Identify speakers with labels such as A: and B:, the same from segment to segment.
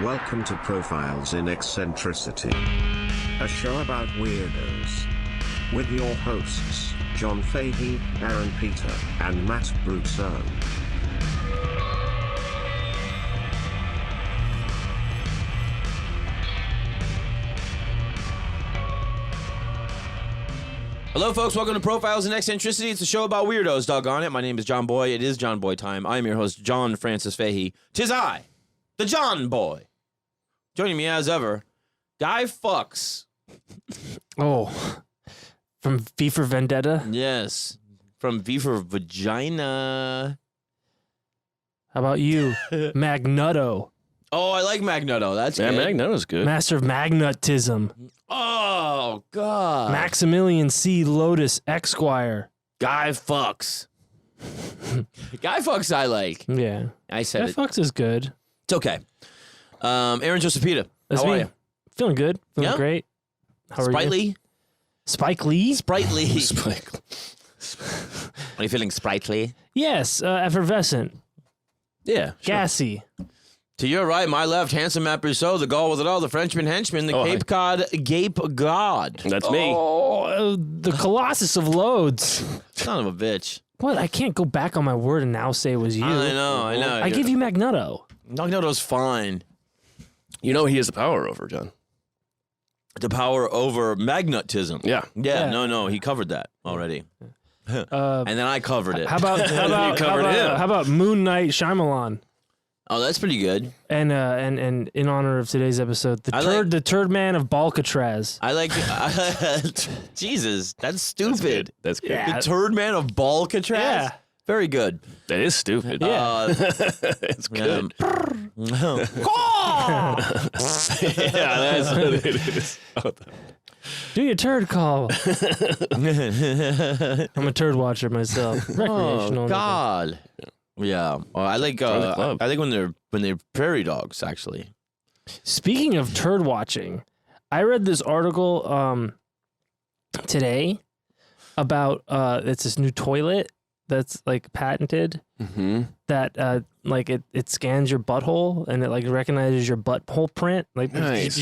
A: Welcome to Profiles in Eccentricity, a show about weirdos. With your hosts, John Fahey, Aaron Peter, and Matt Brousseau.
B: Hello, folks. Welcome to Profiles in Eccentricity. It's a show about weirdos, doggone it. My name is John Boy. It is John Boy time. I am your host, John Francis Fahey. 'Tis I, the John Boy. Joining me as ever, Guy Fucks.
C: Oh, from V for Vendetta?
B: Yes, from V for Vagina.
C: How about you, Magneto?
B: Oh, I like Magneto. That's good.
D: Magneto's good.
C: Master of Magnetism.
B: Oh, God.
C: Maximilian C. Lotus, Esquire.
B: Guy Fucks. Guy Fucks I like.
C: Yeah.
B: I said
C: That
B: it.
C: fucks is good.
B: It's okay. Aaron Josephita.
C: That's
B: How
C: me.
B: are you?
C: Feeling good. Feeling
B: Yeah?
C: great. How are you?
B: Sprightly?
C: Spike Lee?
B: Sprightly.
D: Spike.
B: Are you feeling sprightly?
C: Yes. Effervescent.
D: Yeah. Sure.
C: Gassy.
B: To your right, my left, handsome Matt Brousseau, the Gaul with it all, the Frenchman henchman, the
D: Oh,
B: Cape Cod Gape God.
D: That's me.
C: Oh, the Colossus of Loads.
B: Son of a bitch.
C: What? I can't go back on my word and now say it was you.
B: I know.
C: I give you Magneto.
B: Magneto's fine.
D: You know he has the power over, John.
B: The power over magnetism.
D: Yeah.
B: Yeah,
C: Yeah.
B: no, he covered that already. And then I covered it.
C: How about how about Moon Knight Shyamalan?
B: Oh, that's pretty good.
C: And in honor of today's episode, the turd man of Balcatraz.
B: I like Jesus, that's stupid.
D: That's good.
C: Yeah.
B: The turd man of Balcatraz?
C: Yeah.
B: Very good.
D: That is stupid.
C: Yeah.
D: It's good.
B: Yeah,
D: Yeah, that's what it is.
C: Do your turd call. I'm a turd watcher myself. Recreational.
B: Oh God. Yeah. Oh, I like
D: Join the club.
B: I like when they're prairie dogs actually.
C: Speaking of turd watching, I read this article today about it's this new toilet that's like patented
D: Mm-hmm.
C: that like it scans your butthole and it like recognizes your butthole print like
D: Nice.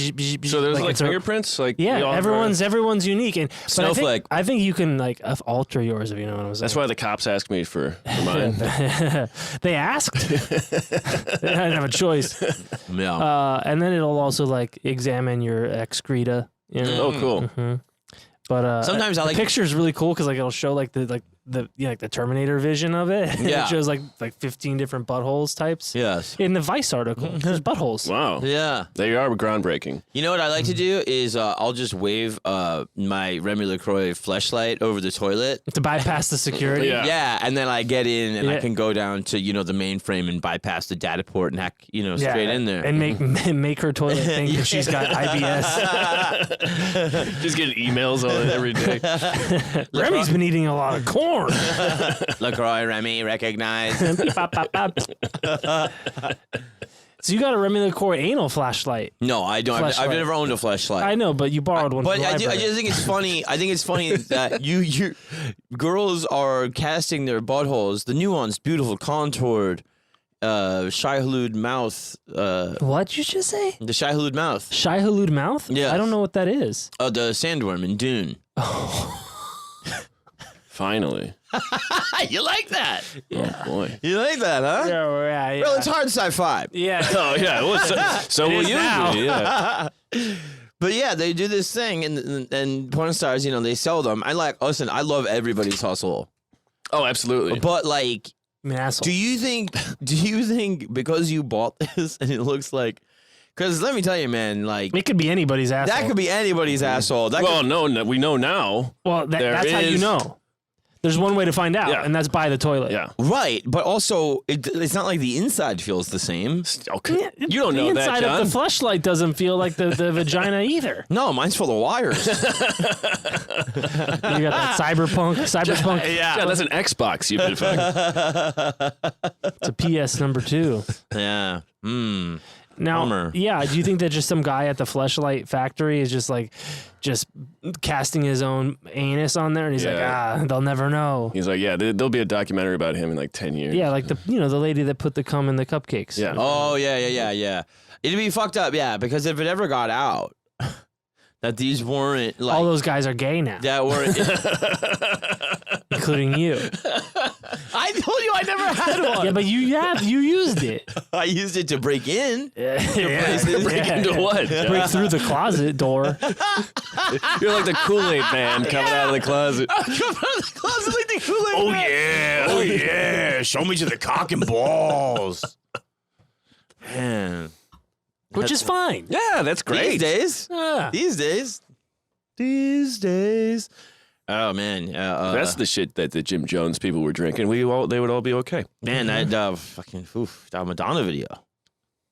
D: So there's like
C: it's a-
D: fingerprints? Like we all
C: yeah,
D: have
C: everyone's unique and but
B: Snowflake.
C: I think you can like alter yours if you know what I'm saying.
D: That's why the cops ask me for mine.
C: They asked. They didn't have a choice.
B: Yeah.
C: And then it'll also like examine your excreta. You know?
D: Oh, cool.
C: hmm But
B: Sometimes I like-
C: the picture is really cool because like it'll show like the Terminator vision of it.
B: Yeah.
C: It shows like 15 different buttholes types.
B: Yes.
C: In the Vice article, there's buttholes.
D: Wow.
B: Yeah.
D: They are groundbreaking.
B: You know what I like to do is I'll just wave my Remy LaCroix fleshlight over the toilet.
C: To bypass the security.
D: Yeah.
B: Yeah, and then I get in and I
C: Yeah.
B: can go down to the mainframe and bypass the data port and hack straight in there.
C: And make her toilet think that she's got IBS.
D: Just getting emails on it every day.
C: Remy's been eating a lot of corn.
B: LaCroix, Remy, recognize.
C: Bop, bop, bop. So you got a Remy LaCroix anal flashlight.
B: No, I don't. I've
C: Fleshlight.
B: never owned a fleshlight.
C: I know, but you borrowed one
B: But
C: from the
B: I
C: library.
B: just think it's funny. I think it's funny that you girls are casting their buttholes, the nuanced, beautiful, contoured, Shai-Hulud mouth.
C: What'd you just say?
B: The Shai-Hulud mouth.
C: Shai-Hulud mouth?
B: Yes.
C: I don't know what that is.
B: The sandworm in Dune.
D: Finally.
B: You like that?
D: Oh, boy.
B: You like that, huh?
C: Yeah.
B: Well, it's hard sci-fi.
C: Yeah.
D: Oh, yeah. Well, so will
C: is
D: you
C: now.
D: be, yeah.
B: But yeah, they do this thing, and porn stars, they sell them. Listen, I love everybody's hustle,
D: Oh, absolutely.
B: but like,
C: I'm an asshole.
B: do you think because you bought this and it looks like? Because let me tell you, man, like
C: It could be anybody's asshole.
B: that could be anybody's asshole. That
D: Well, no, we know now.
C: Well,
D: there
C: that's how you
D: is-
C: know. There's one way to find out,
D: Yeah.
C: and that's by the toilet.
D: Yeah.
B: right, but also it's not like the inside feels the same.
D: Okay. You don't know
C: the
D: that,
C: inside
D: John.
C: of the fleshlight doesn't feel like the vagina either.
B: No, mine's full of wires.
C: You got that cyberpunk.
D: Yeah, that's an Xbox you've been fucking.
C: It's a PS number 2.
B: Yeah.
C: Now,
B: Bummer.
C: yeah, do you think that just some guy at the Fleshlight factory is just casting his own anus on there, and he's like, they'll never know.
D: He's like, yeah, there'll be a documentary about him in like 10 years.
C: Yeah, like the lady that put the cum in the cupcakes.
D: Yeah.
B: Oh, yeah. It'd be fucked up, yeah, because if it ever got out that these weren't like
C: all those guys are gay now,
B: that weren't,
C: including you.
B: I told you I never had one.
C: Yeah, but you used it.
B: I used it to break in.
D: Break into what?
C: Break through the closet door.
D: You're like the Kool-Aid man coming out of the closet.
B: Come out of the closet like the Kool-Aid.
D: Oh yeah.
B: Show me to the cock and balls. Man.
C: Which is fine.
D: Yeah, that's great.
B: These days.
C: Yeah.
B: These days. Oh, man.
D: That's the shit that the Jim Jones people were drinking. They would all be okay.
B: Man, that that Madonna video.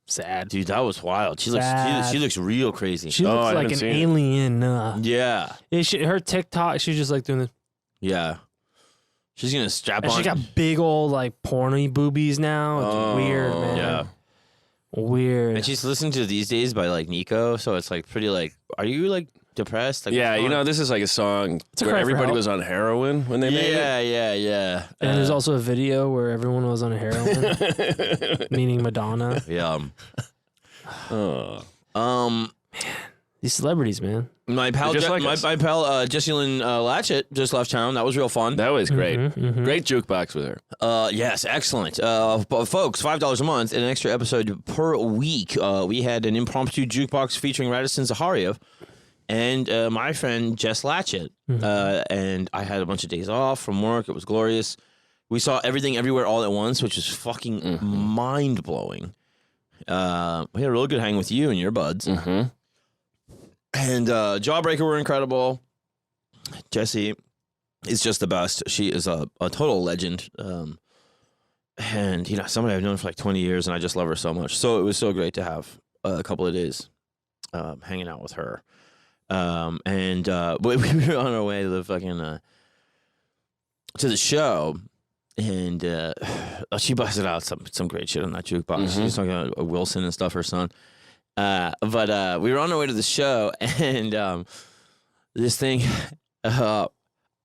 C: Sad.
B: Dude, that was wild. She looks real crazy.
C: She looks like an alien.
B: Yeah.
C: Her TikTok, she's just like doing this.
B: Yeah. She's going to strap
C: And
B: on.
C: she got big old like porny boobies now. It's weird, man.
B: Yeah.
C: Weird.
B: And she's listening to These Days by like Nico, so it's like pretty like, are you like depressed? Like,
D: Yeah, this is like a song
C: a
D: where
C: cry for
D: everybody
C: help.
D: was on heroin when they made it.
B: Yeah.
C: And there's also a video where everyone was on heroin, meaning Madonna.
B: Yeah.
C: These celebrities, man.
B: My pal,
D: Just like us.
B: my pal Jessie Lynn Latchett just left town. That was real fun.
D: That was great. Great jukebox with her.
B: Yes, excellent. Folks, $5 a month and an extra episode per week. We had an impromptu jukebox featuring Radisson Zahariev and my friend Jess Latchett. And I had a bunch of days off from work. It was glorious. We saw Everything Everywhere All at Once, which was fucking mind-blowing. We had a real good hang with you and your buds. And Jawbreaker were incredible. Jessie is just the best. She is a total legend. And, somebody I've known for like 20 years, and I just love her so much. So it was so great to have a couple of days hanging out with her. And we were on our way to the fucking to the show, and she busted out some great shit on that jukebox. She was talking about Wilson and stuff, her son. But we were on our way to the show, and this thing, I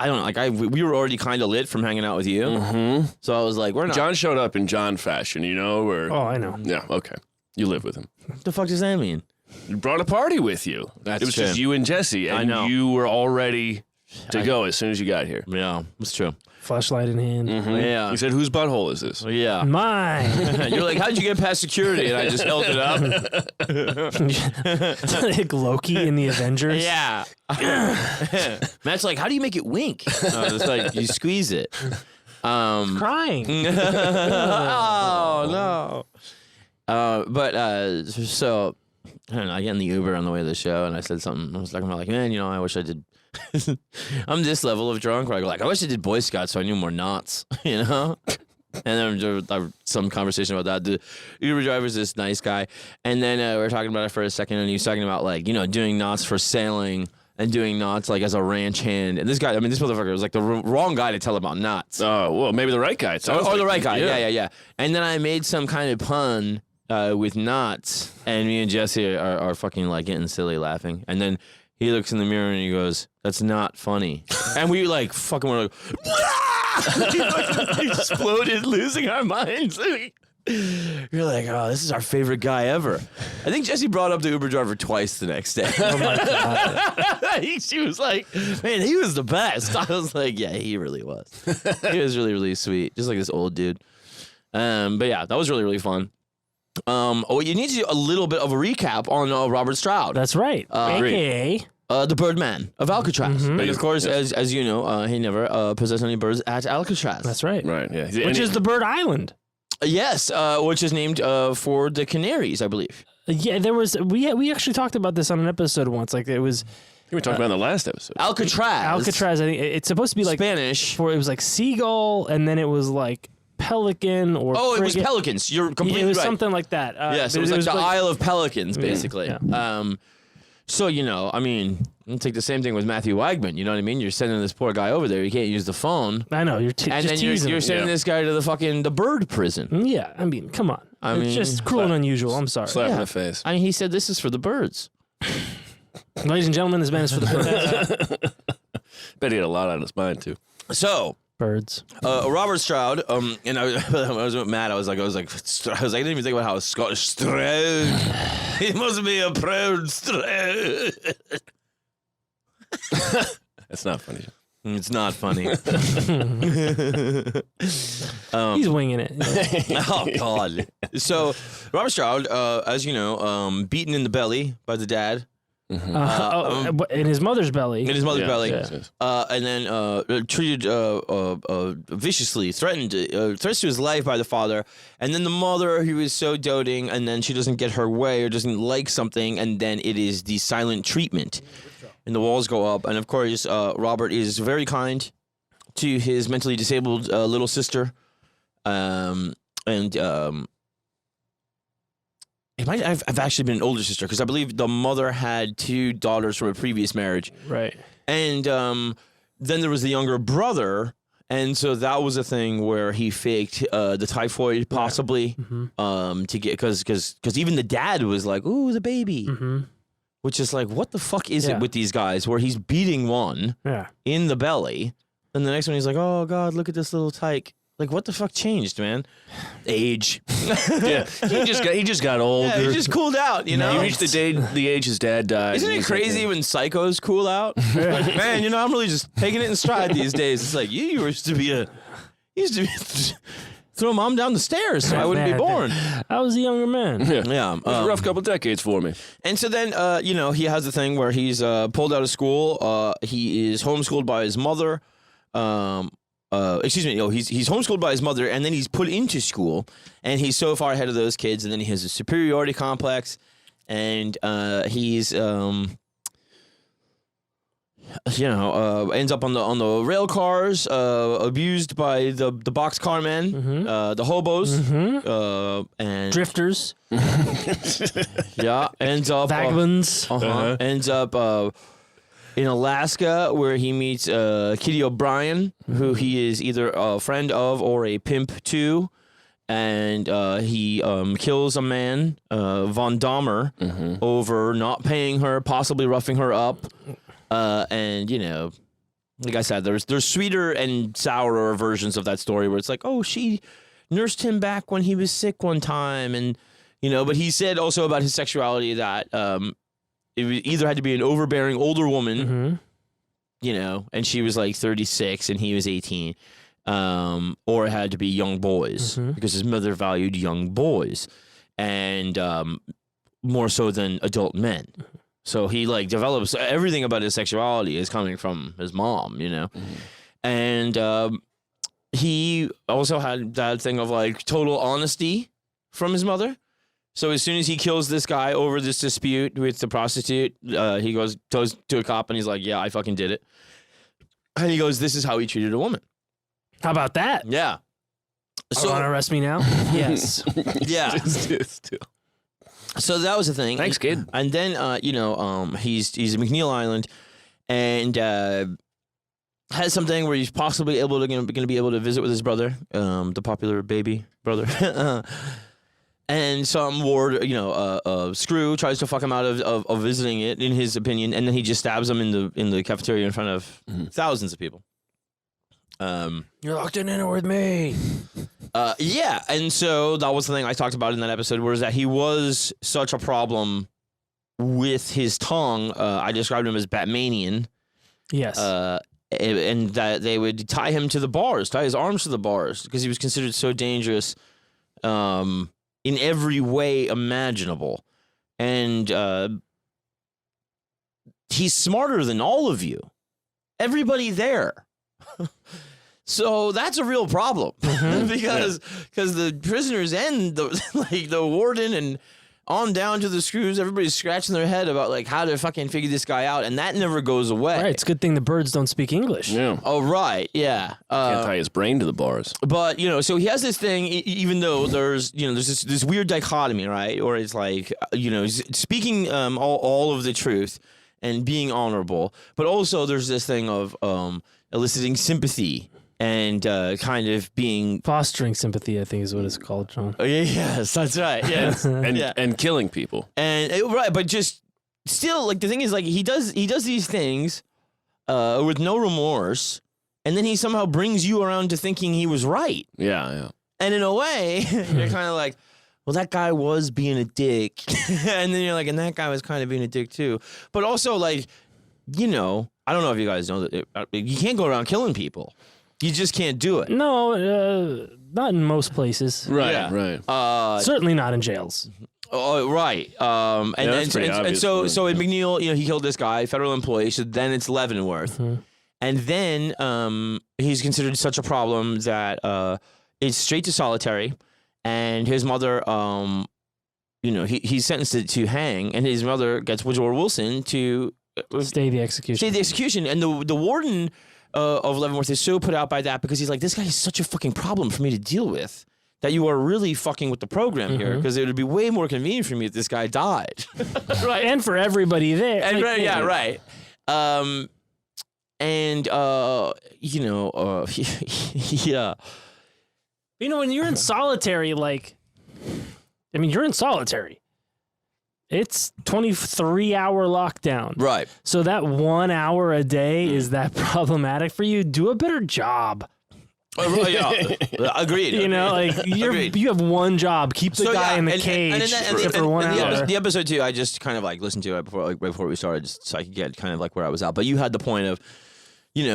B: don't know, like we were already kind of lit from hanging out with you. So I was like, we're not.
D: John showed up in John fashion, or
C: Oh, I know.
D: yeah, okay, you live with him.
B: What the fuck does that mean?
D: You brought a party with you.
B: That's
D: it was
B: true.
D: just you and Jesse, and
B: I know.
D: you were all ready to go as soon as you got here.
B: Yeah, it's true.
C: Flashlight in hand.
B: Yeah.
D: He said, "Whose butthole is this?"
B: Yeah.
C: Mine.
B: You're like, how'd you get past security? And I just held it up.
C: Like Loki in the Avengers.
B: Yeah. Matt's like, how do you make it wink? It's like, you squeeze it.
C: Crying.
B: Oh, no. But so, I don't know, I get in the Uber on the way to the show, and I said something. I was talking about, like, man, I wish I did. I'm this level of drunk where I go, like, I wish I did Boy Scouts so I knew more knots, And then there was some conversation about that. The Uber driver's this nice guy. And then we were talking about it for a second, and he was talking about, like, doing knots for sailing and doing knots, like, as a ranch hand. And this guy, this motherfucker was, like, the wrong guy to tell about knots.
D: Oh, well, maybe the right guy.
B: Or the right guy. Yeah. And then I made some kind of pun with knots, and me and Jesse are fucking, like, getting silly laughing. And then he looks in the mirror and he goes, "That's not funny." And we like fucking were like, exploded, losing our minds. You're like, oh, this is our favorite guy ever. I think Jesse brought up the Uber driver twice the next day.
C: Oh my God.
B: She was like, man, he was the best. I was like, yeah, he really was. He was really, really sweet. Just like this old dude. But yeah, that was really, really fun. You need to do a little bit of a recap on Robert Stroud.
C: That's right. AKA
B: the Birdman of Alcatraz. And of course, as you know, he never possessed any birds at Alcatraz.
C: That's right.
D: Right, yeah.
C: Which is the Bird Island.
B: Yes, which is named for the Canaries, I believe.
C: Yeah, there was. We actually talked about this on an episode once. Like it was
D: We talked about in the last episode.
B: Alcatraz.
C: I think it's supposed to be like
B: Spanish.
C: it was like seagull, and then it was like pelican or.
B: Oh, it was
C: frigate.
B: pelicans. You're completely
C: It was
B: right.
C: something like that.
B: Yes, it was like the Isle of Pelicans, basically.
C: Yeah.
B: So, I mean, you take the same thing with Matthew Wagman. You know what I mean? You're sending this poor guy over there. You can't use the phone.
C: I know. You're
B: And
C: just
B: then
C: teasing
B: you're
C: him.
B: sending this guy to the bird prison.
C: Yeah, I mean, come on.
B: I
C: It's
B: mean,
C: just cruel and unusual. I'm sorry.
D: Slap in the face.
B: I mean, he said this is for the birds.
C: Ladies and gentlemen, this man is for the birds.
D: Bet he had a lot on his mind too.
B: So,
C: Birds.
B: Robert Stroud, and I was with Matt. I was like, I didn't even think about how Scottish Stroud. He must be a proud Stroud.
D: That's not funny.
B: It's not funny.
C: He's winging it.
B: Oh God! So Robert Stroud, as you know, beaten in the belly by the dad.
C: In his mother's belly.
B: In his mother's belly,
C: yeah.
B: and then treated viciously, threats to his life by the father, and then the mother, who is so doting, and then she doesn't get her way or doesn't like something, and then it is the silent treatment, and the walls go up, and of course, Robert is very kind to his mentally disabled little sister, and. It might have actually been an older sister, because I believe the mother had 2 daughters from a previous marriage.
C: Right.
B: And then there was the younger brother, and so that was a thing where he faked the typhoid, possibly, to get, because even the dad was like, "Ooh, the baby," which is like, what the fuck is it with these guys? Where he's beating one in the belly, and the next one he's like, "Oh God, look at this little tyke." Like, what the fuck changed, man? Age.
D: Yeah, he just got older.
B: Yeah, he just cooled out, you know?
D: He reached the age his dad died.
B: Isn't it crazy when psychos cool out? Like, man, I'm really just taking it in stride these days. It's like, you used to be throw mom down the stairs so I wouldn't be born.
C: I was a younger man.
B: Yeah.
D: It was a rough couple decades for me.
B: And so then, he has the thing where he's pulled out of school. He is homeschooled by his mother. He's homeschooled by his mother, and then he's put into school, and he's so far ahead of those kids, and then he has a superiority complex, and he's ends up on the rail cars, abused by the boxcar men, the hobos, and
C: Drifters.
B: ends up
C: Vagabonds.
B: ends up in Alaska, where he meets Kitty O'Brien, who he is either a friend of or a pimp to, and he kills a man, Von Dahmer, over not paying her, possibly roughing her up, and like I said, there's sweeter and sourer versions of that story where it's like, oh, she nursed him back when he was sick one time, and but he said also about his sexuality that it either had to be an overbearing older woman, and she was like 36 and he was 18, or it had to be young boys because his mother valued young boys, and more so than adult men. So he develops everything about his sexuality is coming from his mom, and he also had that thing of total honesty from his mother. So as soon as he kills this guy over this dispute with the prostitute, he goes to a cop and he's like, "Yeah, I fucking did it." And he goes, "This is how he treated a woman."
C: How about that?
B: Yeah.
C: So want to arrest me now? Yes.
B: Yeah. So that was the thing.
D: Thanks, kid.
B: And then he's at McNeil Island, and has something where he's possibly going to be able to visit with his brother, the popular baby brother. And some ward, Screw tries to fuck him out of visiting it, in his opinion, and then he just stabs him in the cafeteria in front of thousands of people.
C: You're locked in it with me.
B: Yeah, and so that was the thing I talked about in that episode, was that he was such a problem with his tongue. I described him as Batmanian.
C: Yes.
B: And that they would tie him to the bars, tie his arms to the bars, because he was considered so dangerous. In every way imaginable. And he's smarter than all of you. Everybody there. So that's a real problem. because the prisoners and the warden and on down to the screws, everybody's scratching their head about like how to fucking figure this guy out, and that never goes away.
C: Right. It's a good thing the birds don't speak English.
D: Yeah.
B: Oh, right. Yeah.
D: Can't tie his brain to the bars.
B: But, so he has this thing, even though there's this weird dichotomy, right? Or it's like, speaking all of the truth and being honorable, but also there's this thing of eliciting sympathy and kind of being...
C: Fostering sympathy, I think is what it's called, John.
B: Oh, yes, that's right. Yes.
D: And killing people.
B: And right, but just still, like, the thing is, like, he does these things with no remorse, and then he somehow brings you around to thinking he was right.
D: Yeah.
B: And in a way, you're kind of like, well, that guy was being a dick. And then you're like, and that guy was kind of being a dick too. But also, like, I don't know if you guys know that you can't go around killing people. You just can't do it.
C: No, not in most places.
D: Right,
B: Yeah.
D: right.
C: Certainly not in jails.
B: Oh, right.
D: that's pretty
B: And
D: obvious,
B: so
D: right?
B: in McNeil, he killed this guy, federal employee. So then it's Leavenworth. And then he's considered such a problem that it's straight to solitary. And his mother, he's sentenced to hang. And his mother gets Woodrow Wilson to
C: Stay the execution.
B: And the warden of Leavenworth is so put out by that because he's like, this guy is such a fucking problem for me to deal with that you are really fucking with the program here because it would be way more convenient for me if this guy died.
C: Right. And for everybody there.
B: And
C: Like,
B: yeah, right. Yeah.
C: When you're in solitary, you're in solitary. It's 23-hour lockdown.
B: Right.
C: So that 1 hour a day, is that problematic for you? Do a better job.
B: Agreed.
C: You have one job. Keep the guy in the cage for 1 hour.
B: The episode 2, I just kind of like listened to it before we started, just so I could get kind of like where I was at. But you had the point of, he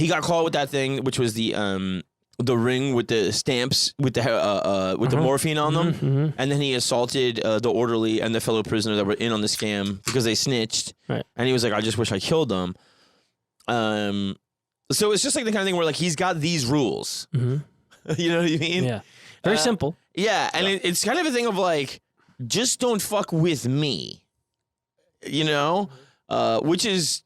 B: got caught with that thing, which was the ring with the stamps with the morphine on them, and then he assaulted the orderly and the fellow prisoner that were in on the scam because they snitched.
C: Right.
B: And he was like, I just wish I killed them. So it's just like the kind of thing where like he's got these rules. You know what I mean?
C: Yeah. Very simple.
B: Yeah, and it's kind of a thing of like, just don't fuck with me. Which is,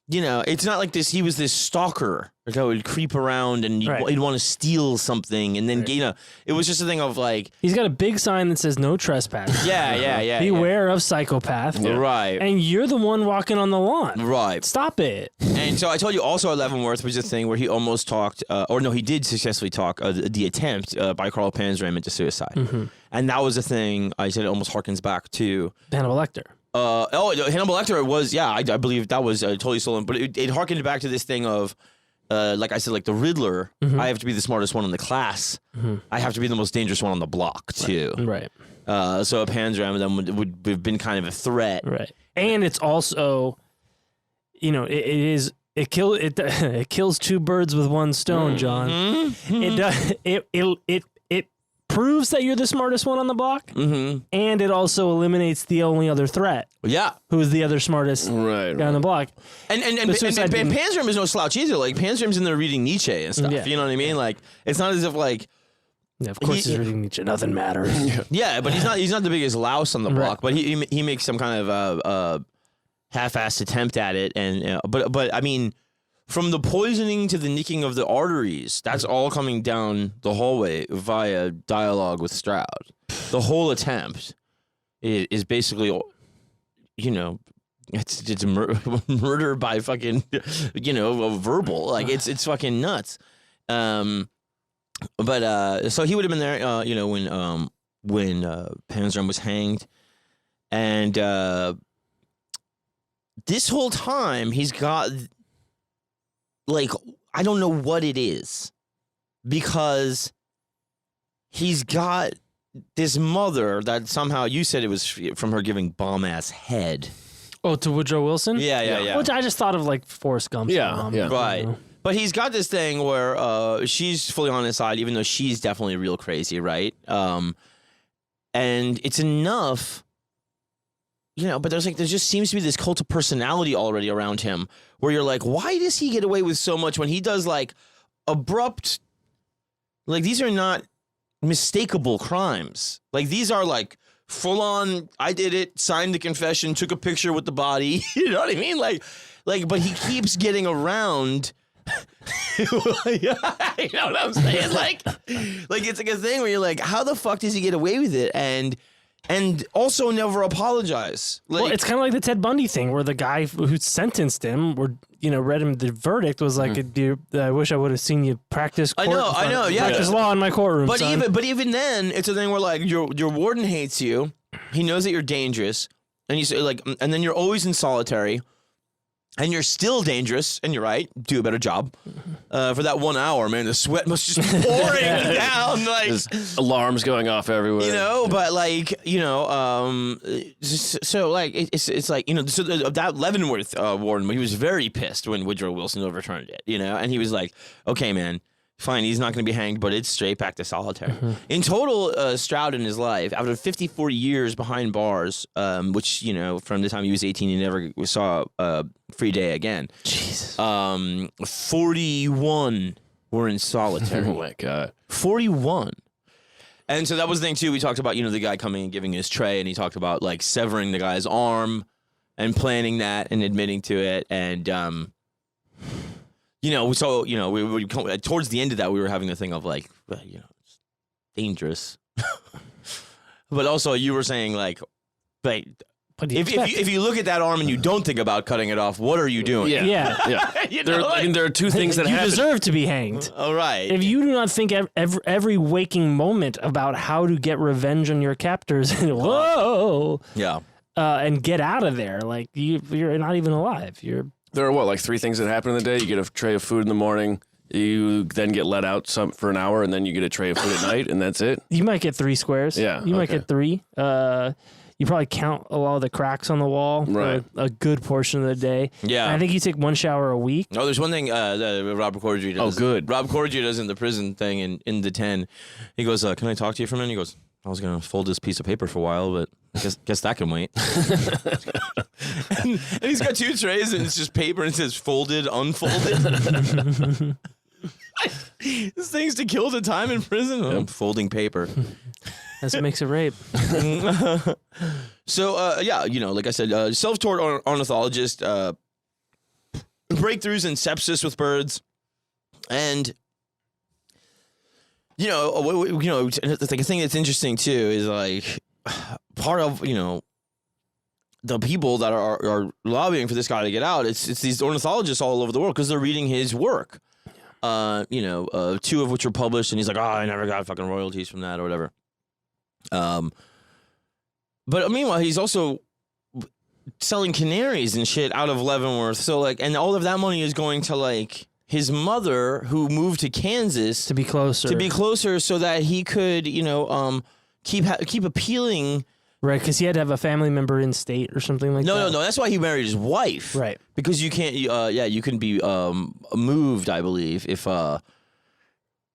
B: it's not like this. He was this stalker that would creep around and he'd want to steal something, and then it was just a thing of like,
C: he's got a big sign that says no trespass.
B: Yeah.
C: Beware of psychopath.
B: Yeah. Right.
C: And you're the one walking on the lawn.
B: Right.
C: Stop it.
B: And so I told you also at Leavenworth was a thing where he almost talked, he did successfully talk the attempt by Carl Panzram into suicide, and that was a thing. I said it almost harkens back to
C: Hannibal Lecter.
B: Hannibal Lecter was, I believe that was totally stolen, but it harkened back to this thing of, like I said, like the Riddler, I have to be the smartest one in the class. I have to be the most dangerous one on the block, too.
C: Right.
B: So Panzram then would have been kind of a threat.
C: Right. And it's also, it kills two birds with one stone, John. It proves that you're the smartest one on the block, and it also eliminates the only other threat.
B: Yeah,
C: who is the other smartest guy on the block?
B: And Panzram is no slouch either. Like Panzram's in there reading Nietzsche and stuff.
C: Yeah.
B: You know what I mean? Like it's not as if like.
C: Yeah, of course he's reading Nietzsche. Nothing matters.
B: Yeah, but he's not the biggest louse on the block. But he makes some kind of half-assed attempt at it, and but I mean. From the poisoning to the nicking of the arteries, that's all coming down the hallway via dialogue with Stroud. The whole attempt is basically, it's murder by fucking, verbal. Like it's fucking nuts. But so he would have been there, when Panzram was hanged, and this whole time he's got. Like, I don't know what it is, because he's got this mother that somehow, you said it was from her giving bomb-ass head.
C: Oh, to Woodrow Wilson?
B: Yeah.
C: Which I just thought of like Forrest Gump's mom.
D: Yeah.
B: Right. But he's got this thing where she's fully on his side, even though she's definitely real crazy, right? And it's enough... but there just seems to be this cult of personality already around him where you're like, why does he get away with so much when he does like abrupt, like these are not mistakable crimes. Like these are like full on, I did it, signed the confession, took a picture with the body. You know what I mean? Like, but he keeps getting around. You know what I'm saying? Like it's like a thing where you're like, how the fuck does he get away with it? And also never apologize. Like,
C: Well, it's kind of like the Ted Bundy thing, where the guy who sentenced him, or read him the verdict, was like, "I wish I would have seen you practice.
B: I know, yeah.
C: Practice law in my courtroom."
B: But
C: son.
B: even then, it's a thing where like your warden hates you. He knows that you're dangerous, and you say like, and then you're always in solitary. And you're still dangerous, and you're right. Do a better job. For that 1 hour, man, the sweat must just be pouring down. Like,
D: There's alarms going off everywhere.
B: But like, so like, it's like, so that Leavenworth warden, he was very pissed when Woodrow Wilson overturned it, and he was like, okay, man, fine, he's not going to be hanged, but it's straight back to solitary. In total, Stroud in his life, out of 54 years behind bars, which, from the time he was 18, he never saw a free day again.
C: Jesus.
B: 41 were in solitary.
D: Oh my God.
B: 41. And so that was the thing, too. We talked about, the guy coming and giving his tray, and he talked about, like, severing the guy's arm and planning that and admitting to it. And, so, we towards the end of that, we were having the thing of, like, it's dangerous. But also, you were saying, like, if you look at that arm and you don't think about cutting it off, what are you doing?
C: Yeah.
D: There are two things that
C: you
D: happen.
C: deserve to be hanged.
B: All right.
C: If you do not think every waking moment about how to get revenge on your captors, whoa,
B: Yeah.
C: And get out of there, like you're not even alive.
D: There are like 3 things that happen in the day. You get a tray of food in the morning. You then get let out for an hour, and then you get a tray of food at night, and that's it.
C: You might get 3 squares.
D: Yeah,
C: You might get 3. You probably count a lot of the cracks on the wall
D: Right.
C: for a good portion of the day.
B: Yeah.
C: And I think you take 1 shower a week.
B: Oh, there's one thing that Rob Corddry does.
D: Oh, good.
B: Rob Corddry does in the prison thing in the 10. He goes, can I talk to you for a minute? He goes, I was going to fold this piece of paper for a while, but guess that can wait. and he's got 2 trays, and it's just paper, and it says folded, unfolded. This thing's to kill the time in prison. Oh, folding paper.
C: That's what makes it rape.
B: So, like I said, self-taught ornithologist, breakthroughs in sepsis with birds, and the thing that's interesting too is like part of the people that are lobbying for this guy to get out. It's these ornithologists all over the world because they're reading his work. 2 of which were published, and he's like, I never got fucking royalties from that or whatever. But meanwhile, he's also selling canaries and shit out of Leavenworth. So like, and all of that money is going to like his mother, who moved to Kansas
C: To be closer.
B: so that he could, keep appealing.
C: Right, because he had to have a family member in state or something like that.
B: No. That's why he married his wife.
C: Right.
B: Because you can't. You can be moved, I believe, if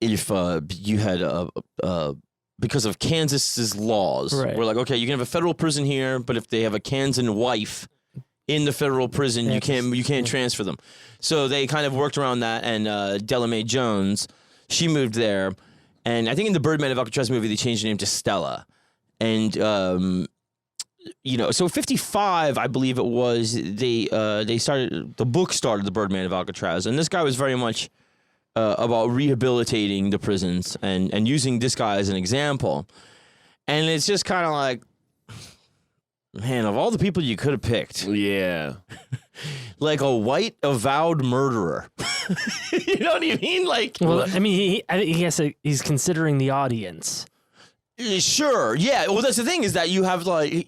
B: you had because of Kansas's laws.
C: Right.
B: We're like, okay, you can have a federal prison here, but if they have a Kansan wife in the federal prison, you can't transfer them. So they kind of worked around that, and Delamay Jones, she moved there, and I think in the Birdman of Alcatraz movie they changed the name to Stella, and so 55, I believe it was, they started, the book started the Birdman of Alcatraz, and this guy was very much about rehabilitating the prisons and using this guy as an example. And it's just kind of like, man, of all the people you could have picked.
D: Yeah.
B: Like a white avowed murderer. You know what I mean? Like,
C: Well, I mean, he's considering the audience.
B: Sure, yeah. Well, that's the thing, is that you have like,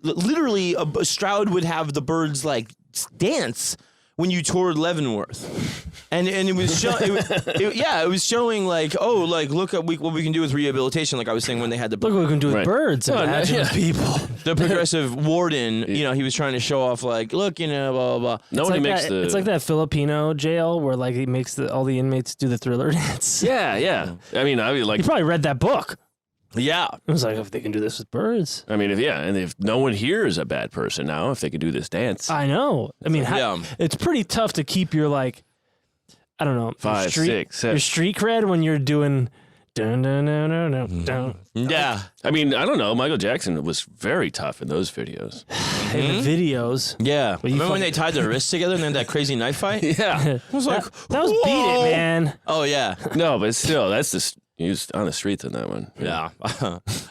B: literally Stroud would have the birds like dance when you toured Leavenworth, and it was it was showing like, oh, like look at what we can do with rehabilitation. Like I was saying when they had the
C: Look what we can do with
D: Right.
C: birds. Imagine with people.
B: the progressive warden, he was trying to show off like, look, blah blah blah.
D: Nobody makes the.
C: It's like that Filipino jail where like he makes all the inmates do the Thriller dance.
D: Yeah. I mean,
C: You probably read that book.
B: Yeah,
C: It was like, if they can do this with birds.
D: I mean, if no one here is a bad person now, if they could do this dance.
C: I know. I mean, it's pretty tough to keep your like, I don't know,
D: 5, 6, 7.
C: your street cred when you're doing Dun, dun, dun, dun, dun, dun.
B: Yeah.
D: I mean, I don't know. Michael Jackson was very tough in those videos.
C: In the videos.
B: Yeah.
C: you
B: Remember when they tied their wrists together and then that crazy knife fight?
D: Yeah.
B: I was like,
C: That was Beat
B: whoa.
C: It, man.
B: Oh, yeah.
D: No, but still, that's the he was on the streets in that one.
B: Yeah.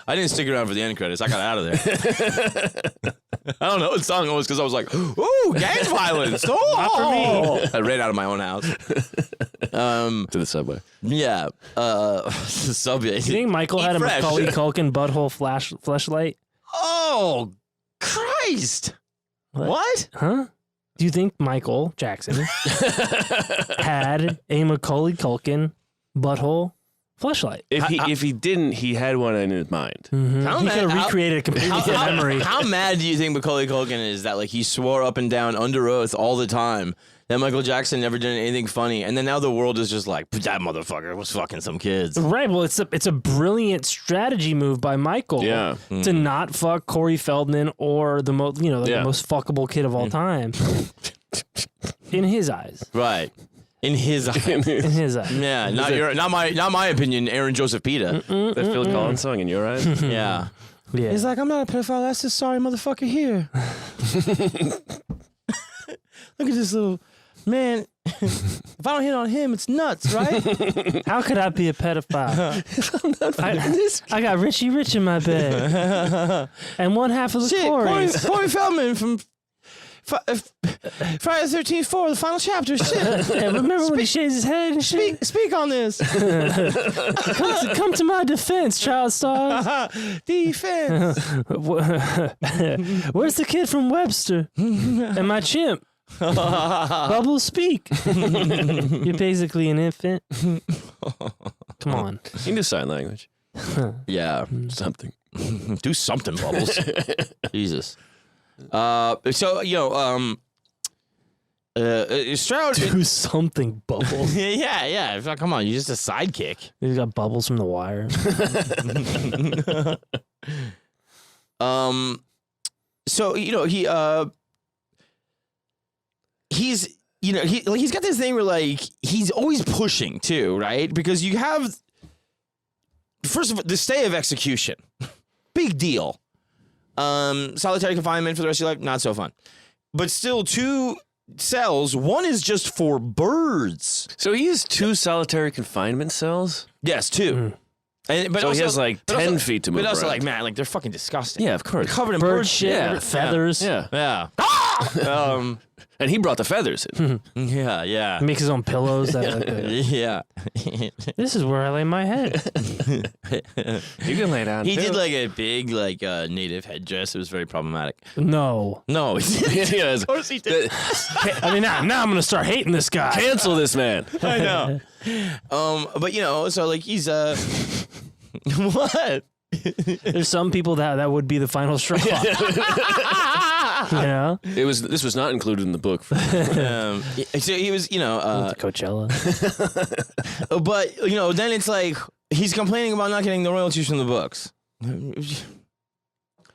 B: I didn't stick around for the end credits. I got out of there. I don't know what song it was because I was like, ooh, gang violence. Oh,
C: Not for me.
B: I ran out of my own house.
D: To the subway.
B: Yeah. Subway.
C: You think Michael had a
B: Fresh.
C: Macaulay Culkin butthole flashlight?
B: Oh, Christ. What?
C: Huh? Do you think Michael Jackson had a Macaulay Culkin butthole flashlight?
D: If he didn't, he had one in his mind.
C: Mm-hmm.
B: How
C: He
B: mad-
C: could have
B: how-
C: recreated a completely memory.
B: How mad do you think Macaulay Culkin is that like he swore up and down under oath all the time that Michael Jackson never did anything funny, and then now the world is just like that motherfucker was fucking some kids.
C: Right. Well, it's a brilliant strategy move by Michael.
D: Yeah.
C: To not fuck Corey Feldman or the most the most fuckable kid of all time. In his eyes.
B: Right. In his eyes.
C: In his eyes.
B: Yeah, not my opinion. Aaron Joseph Pita.
D: That Phil Collins song in your eyes?
B: Yeah.
C: Yeah.
B: He's like, I'm not a pedophile. That's this sorry motherfucker here. Look at this little man. If I don't hit on him, it's nuts, right?
C: How could I be a pedophile? I got Richie Rich in my bed. And one half of the
B: Shit,
C: Corys.
B: Corey Feldman from Friday the 13th 4, the final chapter. Shit.
C: Yeah, remember when he shaves his head and shit?
B: Speak on this.
C: Come to my defense, child stars.
B: Defense.
C: Where's the kid from Webster? And my chimp? Bubbles, speak. You're basically an infant. Come on.
D: You can do sign language.
B: Yeah.
D: Something.
B: Do something, Bubbles. Jesus. So, Stroud.
C: Do something, Bubbles.
B: Yeah. Come on, you're just a sidekick.
C: He's got Bubbles from The Wire.
B: So he's got this thing where like he's always pushing too, right? Because you have first of all the stay of execution, big deal. Solitary confinement for the rest of your life, not so fun. But still, 2 cells. One is just for birds.
D: So he has 2 solitary confinement cells?
B: Yes, 2. But
D: So
B: also,
D: he has like
B: but
D: 10
B: also-
D: feet to move
B: But also,
D: around.
B: like, man, like they're fucking disgusting.
D: Yeah, of course.
B: They're covered in
C: Bird
B: bird
C: shit,
B: Yeah.
C: feathers.
D: Yeah.
B: Yeah.
D: And he brought the feathers in.
B: Yeah.
C: Makes his own pillows.
B: Yeah.
C: This is where I lay my head.
D: You can lay down.
B: He
D: too.
B: did like a big native headdress. It was very problematic.
C: No.
B: No, he didn't.
D: Yeah,
B: Of course he did.
C: I mean, now I'm going to start hating this guy.
D: Cancel this man.
B: I know. But so like he's what?
C: There's some people that would be the final straw. You know?
D: This was not included in the book.
B: So he was
C: Coachella.
B: but then it's like he's complaining about not getting the royalties from the books.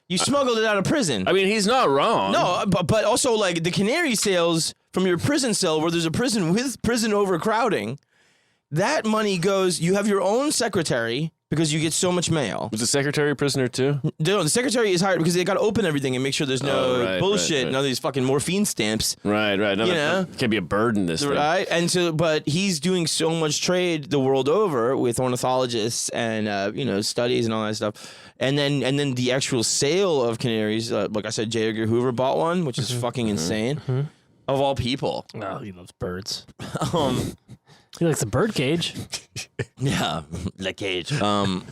B: You smuggled it out of prison.
D: I mean, he's not wrong.
B: No, but also like the canary sales from your prison cell where there's a prison with prison overcrowding. That money goes. You have your own secretary because you get so much mail.
D: Was the secretary a prisoner too?
B: No, the secretary is hired because they got to open everything and make sure there's no
D: right,
B: bullshit,
D: right.
B: none of these fucking morphine stamps.
D: Right. No,
B: You know?
D: can't be a burden. This thing.
B: Right, and so, but he's doing so much trade the world over with ornithologists and studies and all that stuff, and then the actual sale of canaries, like I said, J. Edgar Hoover bought one, which is fucking insane, of all people.
C: Oh, he loves birds.
B: Um,
C: He likes the bird cage.
B: yeah, the cage. And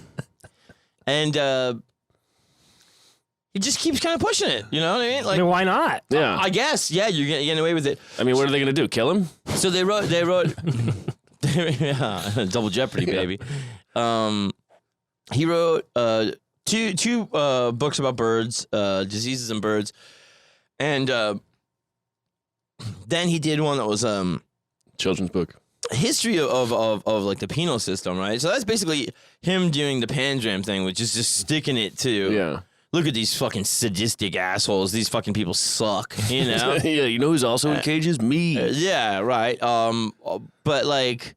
B: he just keeps kind of pushing it. You know what I mean?
C: I
B: Like,
C: mean, why not?
D: Yeah.
B: I guess, yeah, you're getting away with it.
D: I mean, what are they going to do? Kill him?
B: So they wrote yeah, Double Jeopardy, baby. He wrote two books about birds, diseases in birds, and then he did one that was
D: Children's book.
B: history of like the penal system, right? So that's basically him doing the Panzram thing, which is just sticking it to
D: Yeah.
B: look at these fucking sadistic assholes. These fucking people suck, you know?
D: Yeah, you know who's also in cages? Me.
B: Yeah, right. But like,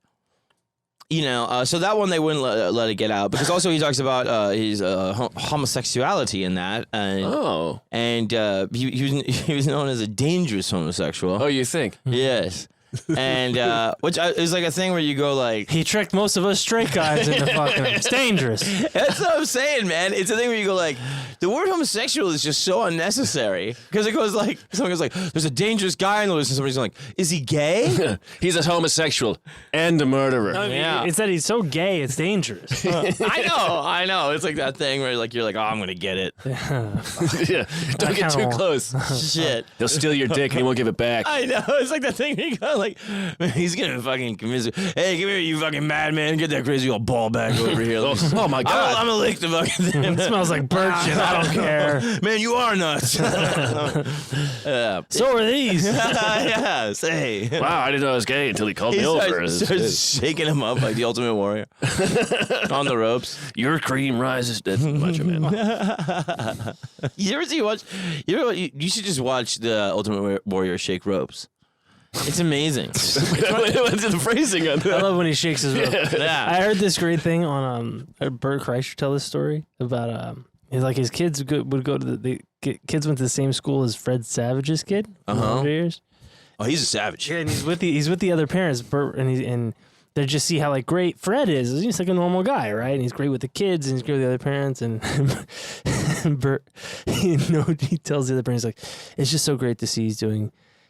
B: So that one they wouldn't let it get out because also he talks about his homosexuality in that. And he was known as a dangerous homosexual.
D: Oh, you think?
B: Yes. And which is like a thing where you go like
C: He tricked most of us straight guys into fucking him. It's dangerous.
B: that's what I'm saying, man. It's a thing where you go like the word homosexual is just so unnecessary because it goes like someone goes like there's a dangerous guy in the list and somebody's like is he gay?
D: He's a homosexual and a murderer.
C: I mean,
B: Yeah.
C: It's that he's so gay, it's dangerous.
B: I know. It's like that thing where like you're like, oh, I'm gonna get it.
D: Yeah, don't get too
C: kinda
D: close.
B: Shit.
D: He'll steal your dick and he won't give it back.
B: I know. It's like that thing where you go like, man, he's gonna fucking convince you. Hey, come here, you fucking madman. Get that crazy old ball back over here.
D: Oh my God.
B: I'm gonna lick the fucking thing.
C: It smells like bird shit. I don't care.
B: Man, you are nuts.
C: So are these.
B: Yeah, say.
D: Wow, I didn't know I was gay until he called
B: He
D: me over.
B: starts shaking him up like the Ultimate Warrior on the ropes.
D: Your cream rises. That's Macho Man.
B: You ever see you should just watch the Ultimate Warrior shake ropes. It's amazing.
D: What's the phrasing on
C: I
D: that?
C: love when he shakes his rope.
B: Yeah.
C: I heard this great thing on Bert Kreischer tell this story about he's like his kids would go to the kids went to the same school as Fred Savage's kid for 100 years.
B: Oh, he's a savage.
C: Yeah, and he's with the other parents, Bert, and they just see how like great Fred is. He's like a normal guy, right? And he's great with the kids, and he's great with the other parents. And Bert, he tells the other parents like, it's just so great to see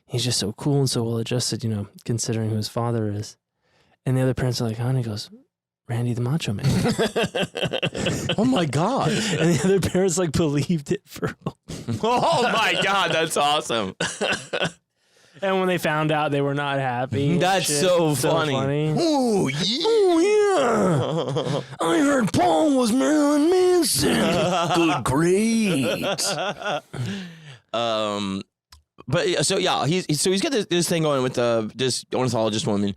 C: he's just so cool and so well adjusted, considering who his father is. And the other parents are like, oh, and he goes, Randy the Macho Man.
B: Oh my God.
C: And the other parents like believed it for.
B: Oh my God, that's awesome.
C: And when they found out, they were not happy. and
B: That's
C: shit.
B: so funny. Oh
C: Yeah. I heard Paul was Marilyn Manson.
D: Good grief.
B: But so yeah, he's got this thing going with this ornithologist woman,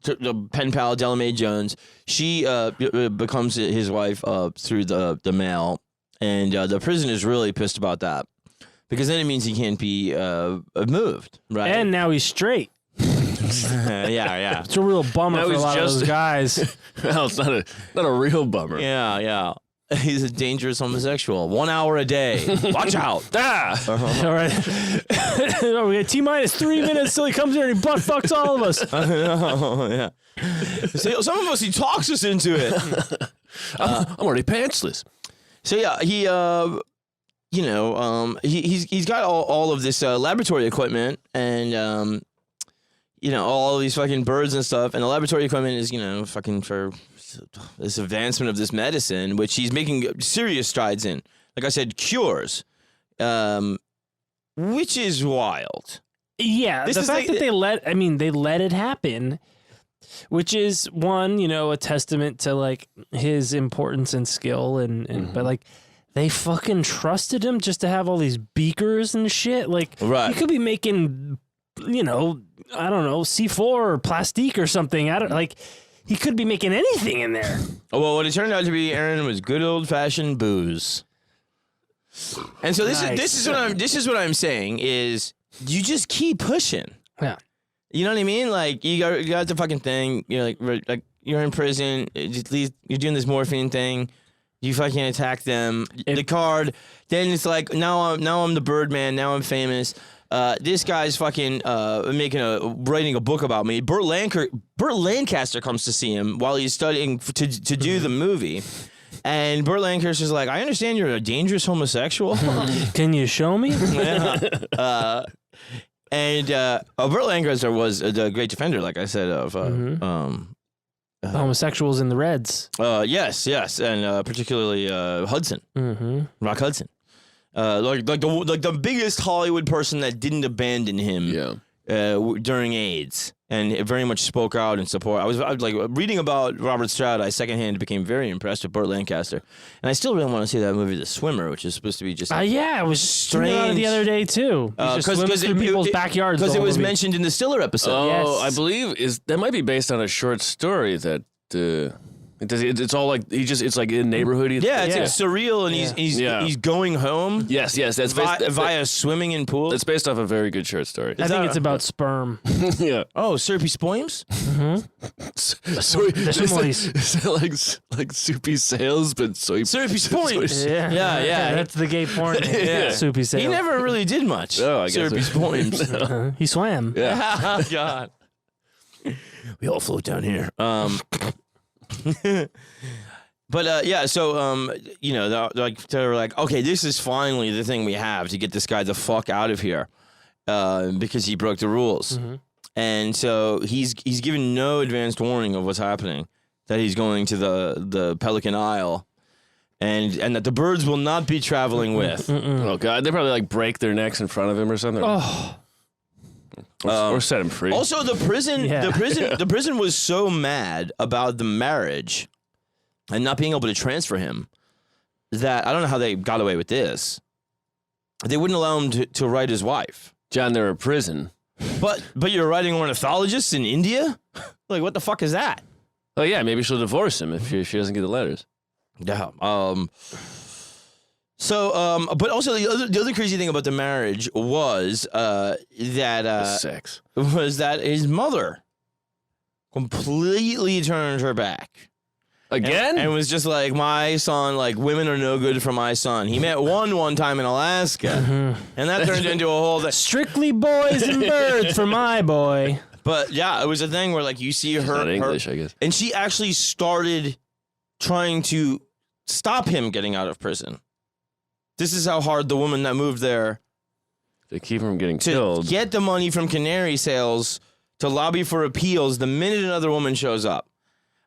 B: the pen pal Della Mae Jones. She becomes his wife through the mail, and the prison is really pissed about that because then it means he can't be moved, right?
C: And now he's straight.
B: yeah.
C: It's a real bummer
D: Now
C: for a
D: he's
C: lot of
D: just-
C: those guys.
D: Well, it's not a real bummer.
B: Yeah. He's a dangerous homosexual. 1 hour a day. Watch out.
C: All right. We got T-minus 3 minutes till he comes here and he butt fucks all of us.
B: Yeah. See, some of us, he talks us into it.
D: I'm already pantsless.
B: So yeah, he's got all of this laboratory equipment and all of these fucking birds and stuff, and the laboratory equipment is fucking for this advancement of this medicine, which he's making serious strides in. Like I said, cures, which is wild.
C: Yeah,
B: This
C: the
B: is
C: fact
B: like-
C: that they let it happen, which is one, a testament to like his importance and skill, and but like they fucking trusted him just to have all these beakers and shit. Like
B: Right.
C: he could be making, I don't know, C4 or plastique or something. He could be making anything in there.
B: Oh, well, what it turned out to be, Aaron, was good old fashioned booze. And so this is what I'm saying is you just keep pushing.
C: Yeah.
B: You know what I mean? Like you got the fucking thing. You're like you're in prison. You're doing this morphine thing. You fucking attack them. The card. Then it's like now I'm the Birdman. Now I'm famous. This guy's fucking writing a book about me. Burt Lancaster comes to see him while he's studying to do the movie. And Burt Lancaster's like, I understand you're a dangerous homosexual.
C: Can you show me?
B: Yeah. Burt Lancaster was a great defender, like I said, of
C: Homosexuals in the Reds.
B: yes, and particularly Hudson, Rock Hudson, like the biggest Hollywood person that didn't abandon him during AIDS, and very much spoke out in support. I was like reading about Robert Stroud. I secondhand became very impressed with Burt Lancaster, and I still really want to see that movie, The Swimmer, which is supposed to be just
C: Yeah, it was strange the other day too. Because in people's backyards.
B: because
C: the
B: it
C: whole
B: was
C: movie.
B: mentioned in the Stiller episode.
D: Oh,
C: Yes.
D: I believe that might be based on a short story that It's all like it's like in neighborhood.
B: Yeah, it's like surreal, and he's going home.
D: Yes, that's
B: via swimming in pools.
D: It's based off a very good short story.
C: I think it's about sperm.
D: Yeah.
B: Oh, syrupy spoims.
D: Like soupy sales, but
B: syrupy spoils.
C: Yeah. That's the gay porn. Soupy sales.
B: He never really did much.
D: Oh, I guess
B: syrupy spoils.
C: He swam.
D: Yeah.
B: Oh, God. We all float down here. But so they're like, okay, this is finally the thing we have to get this guy the fuck out of here, because he broke the rules, and so he's given no advanced warning of what's happening, that he's going to the Pelican Isle, and that the birds will not be traveling with.
D: Oh God, they probably like break their necks in front of him or something.
C: Oh.
D: Or set him free.
B: Also, the prison was so mad about the marriage and not being able to transfer him that I don't know how they got away with this. They wouldn't allow him to write his wife.
D: John, they're a prison.
B: But you're writing ornithologists in India? Like, what the fuck is that?
D: Oh yeah, maybe she'll divorce him if she doesn't get the letters.
B: Yeah. But also the other crazy thing about the marriage was
D: sex.
B: Was that his mother completely turned her back
D: again,
B: and was just like, my son, like, women are no good for my son. He met one time in Alaska, and that turned into a whole thing.
C: Strictly boys and birds for my boy.
B: But yeah, it was a thing where like you see her,
D: not English, I guess,
B: and she actually started trying to stop him getting out of prison. This is how hard the woman that moved there
D: to keep him from getting
B: to
D: killed.
B: Get the money from canary sales to lobby for appeals the minute another woman shows up.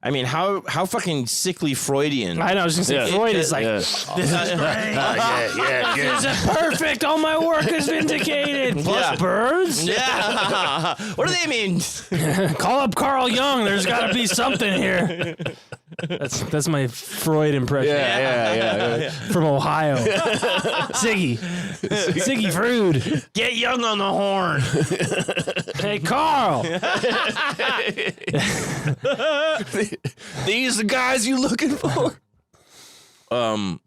B: I mean, how fucking sickly Freudian.
C: I know, I was going to say, Freud is like,
B: this is great.
C: This is perfect. All my work is vindicated. Plus birds?
B: Yeah. What do they mean?
C: Call up Carl Jung. There's got to be something here. That's my Freud impression.
D: Yeah.
C: From Ohio. Siggy Freud.
B: Get Jung on the horn.
C: Hey, Carl.
D: These the guys you looking for?
B: The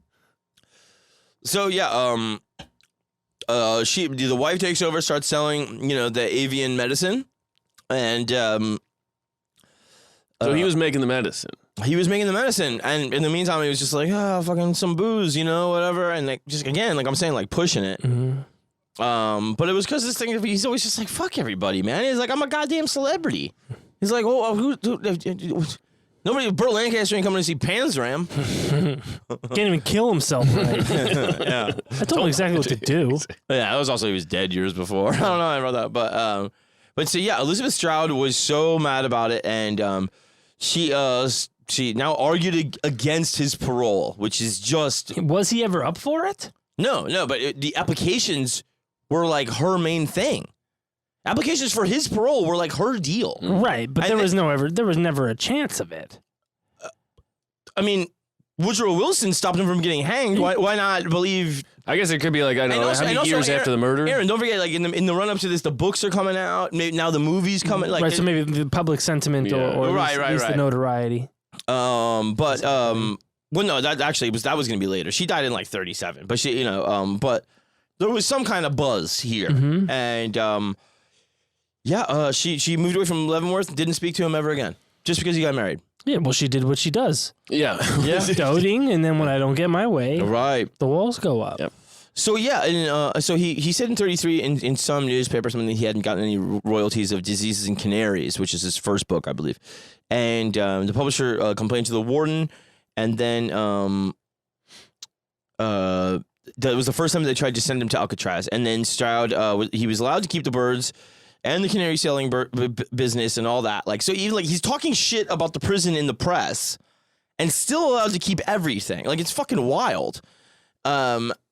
B: wife takes over, starts selling, the avian medicine, and
D: so he was making the medicine.
B: He was making the medicine, and in the meantime, he was just like, fucking some booze, whatever, and like, just again, like I'm saying, like pushing it. But it was because this thing, he's always just like, fuck everybody, man. He's like, I'm a goddamn celebrity. He's like, who nobody, Burt Lancaster ain't coming to see Panzram.
C: Can't even kill himself, right?
B: Yeah.
C: I told him exactly what to do.
B: Yeah, that was also, he was dead years before. I don't know, I wrote that, but so yeah, Elizabeth Stroud was so mad about it, and she now argued against his parole, which is just...
C: Was he ever up for it?
B: No, but the applications were like her main thing. Applications for his parole were like her deal.
C: Right, but there was never a chance of it.
B: I mean, Woodrow Wilson stopped him from getting hanged. Why not believe...
D: I guess it could be like, I don't know, how many years after the murder?
B: Aaron, don't forget, like in the run-up to this, the books are coming out. Maybe now the movie's coming. Like,
C: right, so maybe the public sentiment or at least the notoriety.
B: Well, no, that was going to be later. She died in like 37, but she, but there was some kind of buzz here, and she moved away from Leavenworth, didn't speak to him ever again, just because he got married.
C: Yeah, well, she did what she does.
D: Yeah.
C: Doting, and then when I don't get my way,
B: right,
C: the walls go up.
D: Yep.
B: So yeah, and so he said in 33 in some newspaper something that he hadn't gotten any royalties of Diseases in Canaries, which is his first book, I believe, and the publisher complained to the warden, and then that was the first time they tried to send him to Alcatraz, and then Stroud he was allowed to keep the birds and the canary selling business and all that. Like, so even like he's talking shit about the prison in the press, and still allowed to keep everything. Like, it's fucking wild.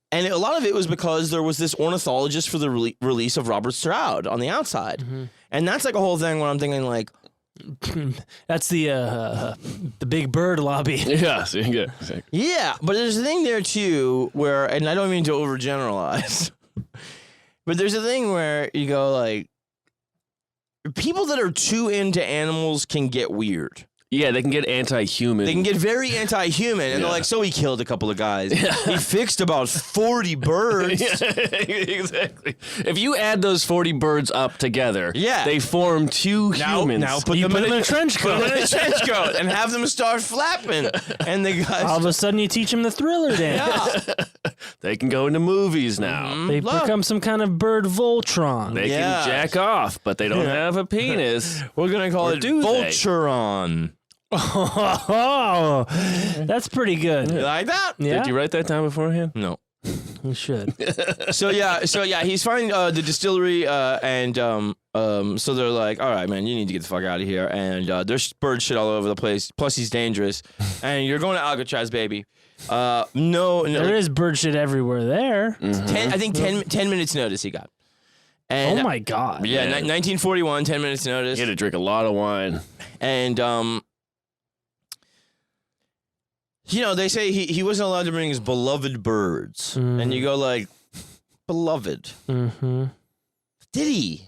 B: And a lot of it was because there was this ornithologist for the release of Robert Stroud on the outside. And that's like a whole thing where I'm thinking like...
C: That's the big bird lobby.
D: Yeah, so you get exactly.
B: Yeah, but there's a thing there too where, and I don't mean to overgeneralize, but there's a thing where you go like, people that are too into animals can get weird.
D: Yeah, they can get anti-human.
B: They can get very anti-human, and they're like, so he killed a couple of guys. He fixed about 40 birds.
D: Exactly. If you add those 40 birds up together, they form two humans.
B: Now put them in a trench coat. And have them start flapping. And the guys...
C: All of a sudden, you teach them the Thriller dance.
D: They can go into movies now.
C: They become some kind of bird Voltron.
D: They can jack off, but they don't have a penis.
B: We're going to call it Vulturon.
C: Oh, that's pretty good.
B: You like that?
C: Yeah.
D: Did you write that down beforehand?
B: No.
C: You should.
B: So he's finding the distillery, and so they're like, all right, man, you need to get the fuck out of here. And there's bird shit all over the place. Plus, he's dangerous, and you're going to Alcatraz, baby. No,
C: there is bird shit everywhere there.
B: 10 minutes notice he got. And,
C: oh my god.
B: Yeah, 1941, 10 minutes notice.
D: He had to drink a lot of wine,
B: and they say he wasn't allowed to bring his beloved birds. And you go like, beloved.
C: Mm-hmm.
B: Did he?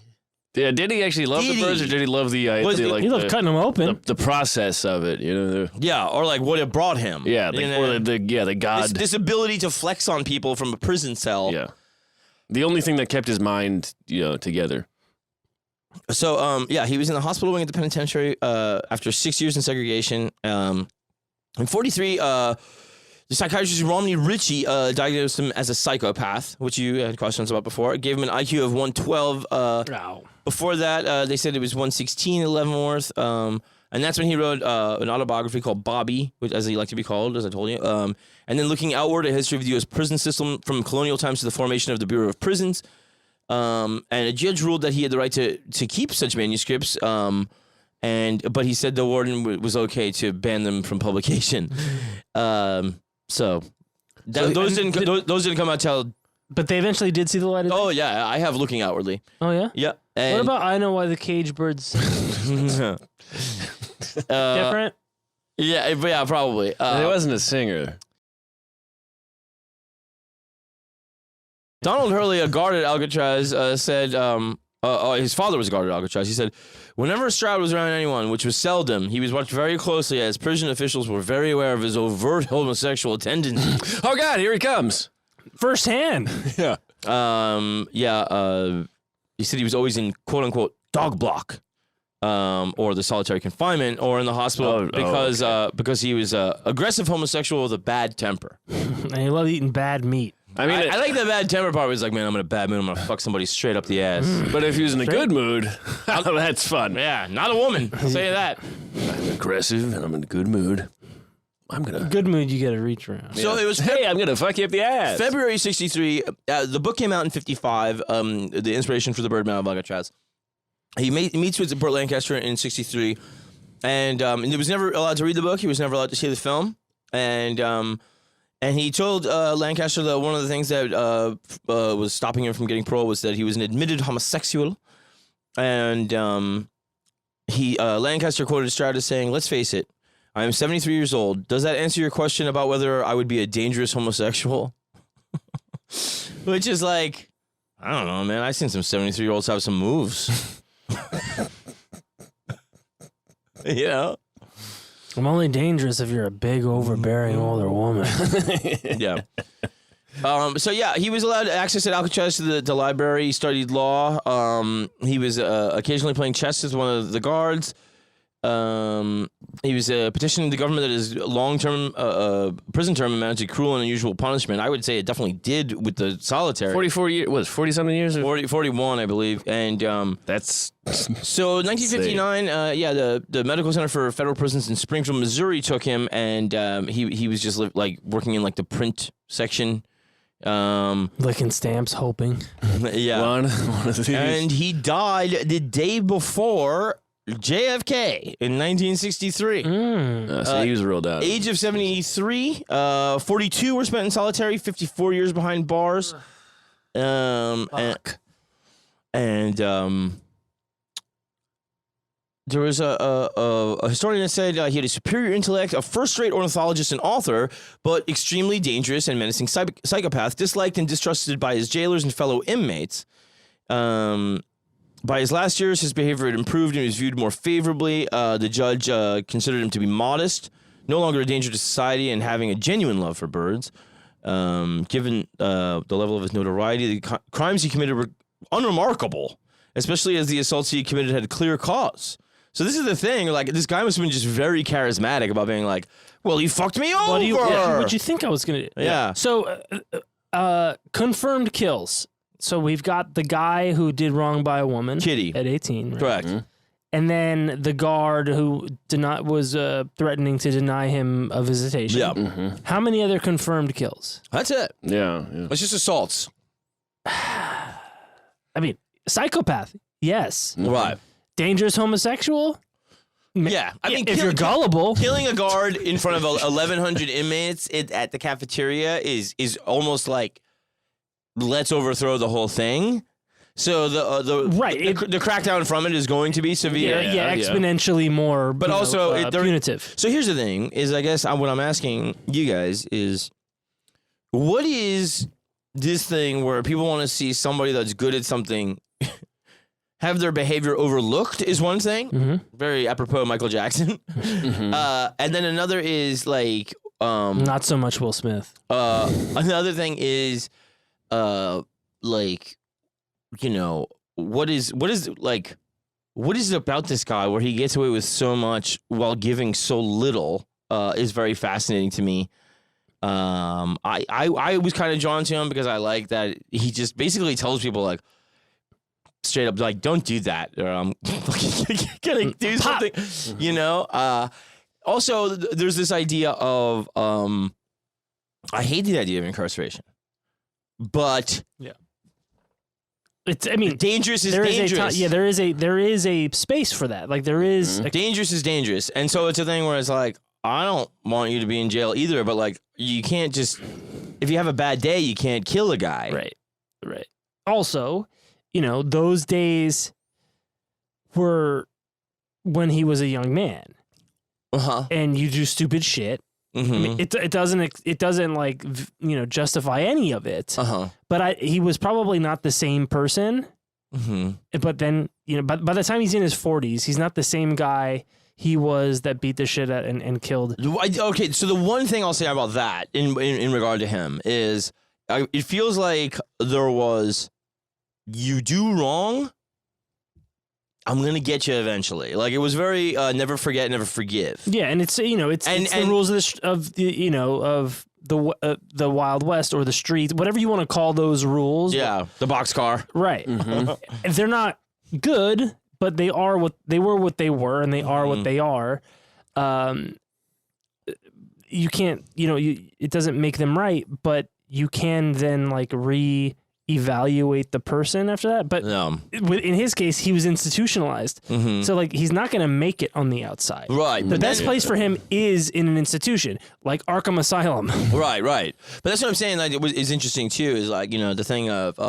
D: Yeah, did he actually love the birds, or did he love the
C: he loved cutting them open.
D: The process of it,
B: or like what it brought him.
D: Yeah, the god.
B: This ability to flex on people from a prison cell.
D: Yeah. The only thing that kept his mind, together.
B: So, he was in the hospital wing at the penitentiary after 6 years in segregation. In 43, the psychiatrist Romney Ritchie diagnosed him as a psychopath, which you had questions about before. It gave him an IQ of 112. Before that, they said it was 116 at Leavenworth. And that's when he wrote an autobiography called Bobby, which, as he liked to be called, as I told you. And then looking outward, a history of the U.S. prison system from colonial times to the formation of the Bureau of Prisons. And a judge ruled that he had the right to keep such manuscripts. But he said the warden was okay to ban them from publication. Those didn't come out till.
C: But they eventually did see the light of day?
B: Oh yeah, I have Looking Outwardly.
C: Oh yeah.
B: Yeah.
C: What about I Know Why the Cage Birds? Different.
B: Yeah, probably.
D: He wasn't a singer.
B: Donald Hurley, a guard at Alcatraz, said. His father was a guard at Alcatraz. He said, whenever Stroud was around anyone, which was seldom, he was watched very closely as prison officials were very aware of his overt homosexual tendencies.
D: Oh, God, here he comes.
C: Firsthand.
D: Yeah.
B: He said he was always in, quote-unquote, dog block, or the solitary confinement, or in the hospital because he was aggressive homosexual with a bad temper.
C: And he loved eating bad meat.
B: I mean, I like the bad temper part. Where he's like, man, I'm in a bad mood. I'm gonna fuck somebody straight up the ass.
D: But if he was in a good mood, that's fun.
B: Yeah, not a woman. I'll say that.
D: I'm aggressive and I'm in a good mood.
C: Good mood, you gotta reach around.
B: So it was.
D: Hey, I'm gonna fuck you up the ass.
B: February '63. The book came out in '55. The inspiration for the Birdman of Alcatraz. He meets with Burt Lancaster in '63, and he was never allowed to read the book. He was never allowed to see the film, and he told Lancaster that one of the things that was stopping him from getting parole was that he was an admitted homosexual. And Lancaster quoted Stroud as saying, "Let's face it, I am 73 years old. Does that answer your question about whether I would be a dangerous homosexual?" Which is like, I don't know, man. I've seen some 73-year-olds have some moves. You know?
C: I'm only dangerous if you're a big, overbearing older woman.
B: Yeah. He was allowed access at Alcatraz to the library. He studied law. He was occasionally playing chess with one of the guards. He was petitioning the government that his long-term prison term amounted to cruel and unusual punishment. I would say it definitely did with the solitary.
D: 44 years, 40-something years?
B: 41, I believe. And
D: that's...
B: So 1959, the Medical Center for Federal Prisons in Springfield, Missouri took him, and he was just working in the print section.
C: Licking stamps, hoping.
B: Yeah.
D: One of these.
B: And he died the day before JFK in 1963.
D: So he was ruled out.
B: Age of 73. 42 were spent in solitary. 54 years behind bars. There was a historian that said he had a superior intellect, a first-rate ornithologist and author, but extremely dangerous and menacing psychopath, disliked and distrusted by his jailers and fellow inmates. By his last years, his behavior had improved and he was viewed more favorably. The judge considered him to be modest, no longer a danger to society, and having a genuine love for birds. Given the level of his notoriety, the crimes he committed were unremarkable, especially as the assaults he committed had clear cause. So this is the thing, like, this guy must have been just very charismatic about being like, well, he fucked me over.
C: What'd you think I was going to do?
B: Yeah.
C: So, confirmed kills. So we've got the guy who did wrong by a woman.
B: Kitty.
C: At 18. Right?
B: Correct.
C: And then the guard who was threatening to deny him a visitation.
B: Yeah.
C: How many other confirmed kills?
B: That's it.
D: Yeah.
B: It's just assaults.
C: I mean, psychopath. Yes.
B: Right.
C: Dangerous homosexual?
B: Yeah. I mean,
C: if you're gullible.
B: Killing a guard in front of 1,100 inmates at the cafeteria is almost like, let's overthrow the whole thing. So the crackdown from it is going to be severe.
C: Yeah, exponentially more.
B: But also
C: punitive.
B: So here's the thing: is I guess what I'm asking you guys is, what is this thing where people want to see somebody that's good at something have their behavior overlooked? Is one thing, very apropos Michael Jackson, and then another is like
C: not so much Will Smith.
B: Another thing is like, you know, what is it about this guy where he gets away with so much while giving so little is very fascinating to me. I was kind of drawn to him because I like that he just basically tells people like straight up like, don't do that, or I'm gonna do something, you know. Also, there's this idea of I hate the idea of incarceration, but
C: it's, I mean,
B: dangerous is
C: dangerous. There is a space for that. Like there is
B: dangerous is dangerous, and so it's a thing where it's like, I don't want you to be in jail either, but like you can't just, if you have a bad day, you can't kill a guy.
C: Right. Also, you know, those days were when he was a young man, and you do stupid shit. I mean, it doesn't like, you know, justify any of it. But he was probably not the same person. But then, you know, by the time he's in his 40s, he's not the same guy he was that beat the shit out and killed.
B: Okay, so the one thing I'll say about that in regard to him is, it feels like there was, you do wrong, I'm gonna get you eventually. Like, it was very never forget, never forgive.
C: Yeah, and it's, you know, it's the rules of the Wild West or the streets, whatever you want to call those rules.
B: Yeah, the boxcar.
C: Right. They're not good, but they are what they were, and they are what they are. You can't, you know, it doesn't make them right, but you can then like evaluate the person after that. But in his case, he was institutionalized. So like, he's not going to make it on the outside. Right. The best place for him is in an institution like Arkham Asylum.
B: Right. But that's what I'm saying. Like, it's interesting too, is like, you know, the thing of,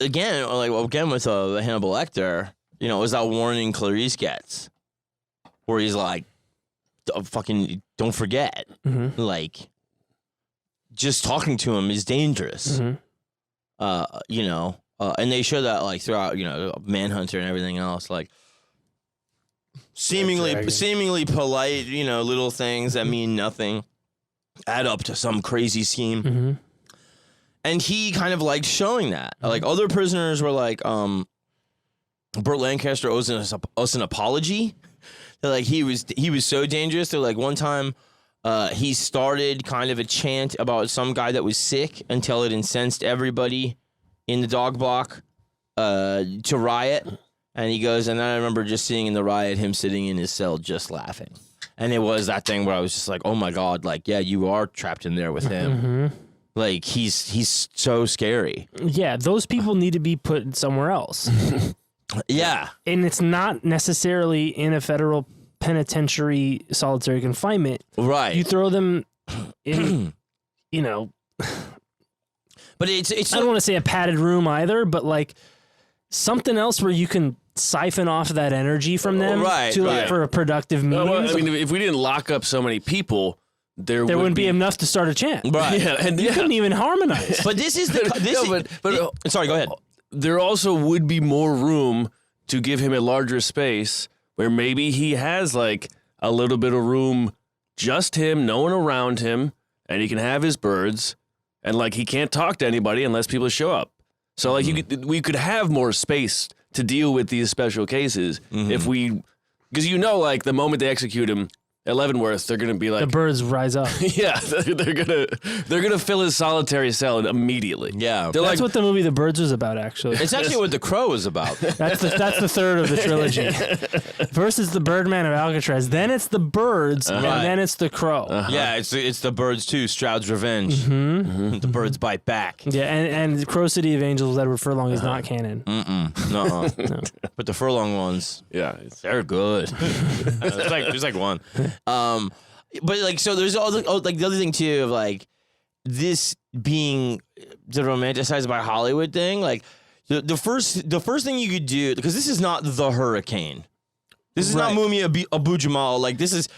B: again with Hannibal Lecter, you know, it was that warning Clarice gets where he's like, fucking don't forget. Like, just talking to him is dangerous. You know, and they show that like throughout, you know, Manhunter and everything else, like seemingly polite, you know, little things that mean nothing add up to some crazy scheme. And he kind of liked showing that. Like, other prisoners were like, Burt Lancaster owes us an apology. They're like, he was so dangerous. They're like, one time, he started kind of a chant about some guy that was sick until it incensed everybody in the dog block to riot. And he goes, and then I remember just seeing in the riot him sitting in his cell just laughing. And it was that thing where I was just like, oh my God, like, yeah, you are trapped in there with him. Like, he's so scary.
C: Yeah, those people need to be put somewhere else.
B: Yeah.
C: And it's not necessarily in a federal penitentiary solitary confinement.
B: Right.
C: You throw them in, you know,
B: but it's
C: I don't want to say a padded room either, but like something else where you can siphon off that energy from them for a productive meeting.
D: Well, I mean, if we didn't lock up so many people, there wouldn't be
C: enough to start a chant.
B: Right.
C: Yeah, and you couldn't even harmonize.
B: But this is sorry, go ahead.
D: there also would be more room to give him a larger space where maybe he has like a little bit of room, just him, no one around him, and he can have his birds, and like he can't talk to anybody unless people show up. So like we could have more space to deal with these special cases if we, because like the moment they execute him at Leavenworth, they're gonna be like
C: The birds rise up.
D: yeah, they're gonna fill his solitary cell immediately.
B: Yeah.
D: They're
C: That's
D: like,
C: what the movie The Birds was about, actually.
B: It's actually what The Crow is about.
C: That's the third of the trilogy. First it's the Birdman of Alcatraz, then it's the Birds, and then it's the Crow.
B: Yeah, it's the Birds too. Stroud's Revenge. The Birds Bite Back.
C: Yeah, and Crow City of Angels with Edward Furlong is not canon.
B: No. But the Furlong ones,
D: yeah,
B: they're good. there's like one. But like, so there's all like the other thing too of like this being the romanticized by Hollywood thing. Like the first thing you could do, because this is not the Hurricane. This is not Mumia Abu Jamal. Like this is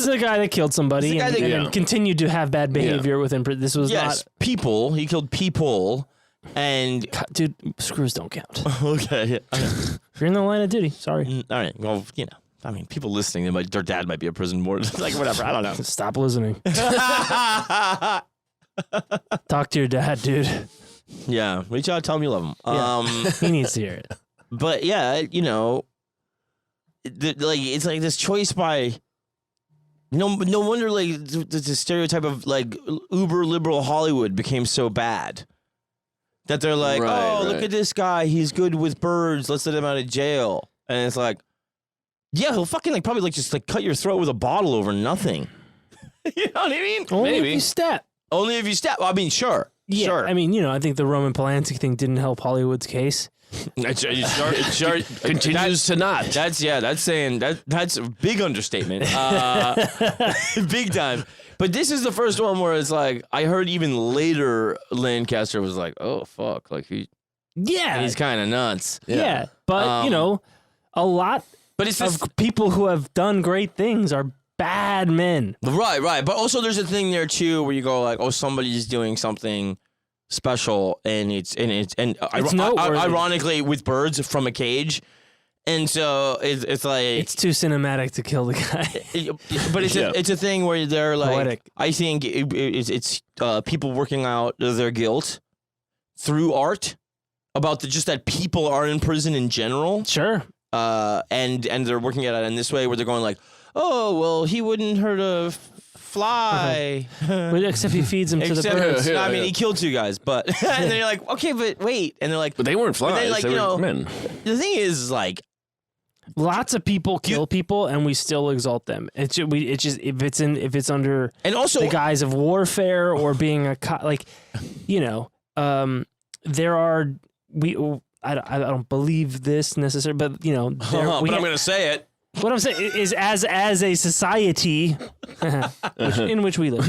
C: a guy that killed somebody and continued to have bad behavior within prison. This was not
B: people. He killed people. And
C: dude, screws don't count.
B: Okay.
C: If you're in the line of duty, sorry.
B: All right. Well, I mean, people listening, their dad might be a prison ward. Like, whatever. I don't know.
C: Stop listening. Talk to your dad, dude.
B: Yeah. Reach out. Tell him you love him.
C: He needs to hear it.
B: But yeah, it's like this choice by. No wonder like the stereotype of like uber liberal Hollywood became so bad. That they're like, look at this guy. He's good with birds. Let's let him out of jail. And it's like, yeah, he'll fucking like probably like just like cut your throat with a bottle over nothing. You know what I mean?
C: Only if you step.
B: Only if you step. Well, I mean, sure.
C: Yeah.
B: Sure.
C: I mean, I think the Roman Polanski thing didn't help Hollywood's case.
D: it sure continues to not.
B: That's saying that's a big understatement. Big time. But this is the first one where it's like, I heard even later Lancaster was like, oh, fuck. Like, he's kind of nuts.
C: Yeah. But, a lot of people who have done great things are bad men.
B: Right. But also there's a thing there, too, where you go like, oh, somebody's doing something special, and it's ironically with birds from a cage. And so it's like
C: it's too cinematic to kill the guy.
B: But it's a thing where they're like,
C: poetic.
B: I think it's people working out their guilt through art about just that people are in prison in general.
C: Sure.
B: And they're working at it in this way where they're going like, oh well, he wouldn't hurt a fly.
C: Except he feeds them to the birds.
B: I mean, he killed two guys, but and they're like, okay, but wait, and they're like,
D: but they weren't flies. They were men.
B: The thing is like.
C: Lots of people kill people, and we still exalt them. It's just if it's under
B: and also
C: the guise of warfare or being a there are I don't believe this necessarily, but
B: but I'm gonna say it.
C: What I'm saying is, as a society in which we live,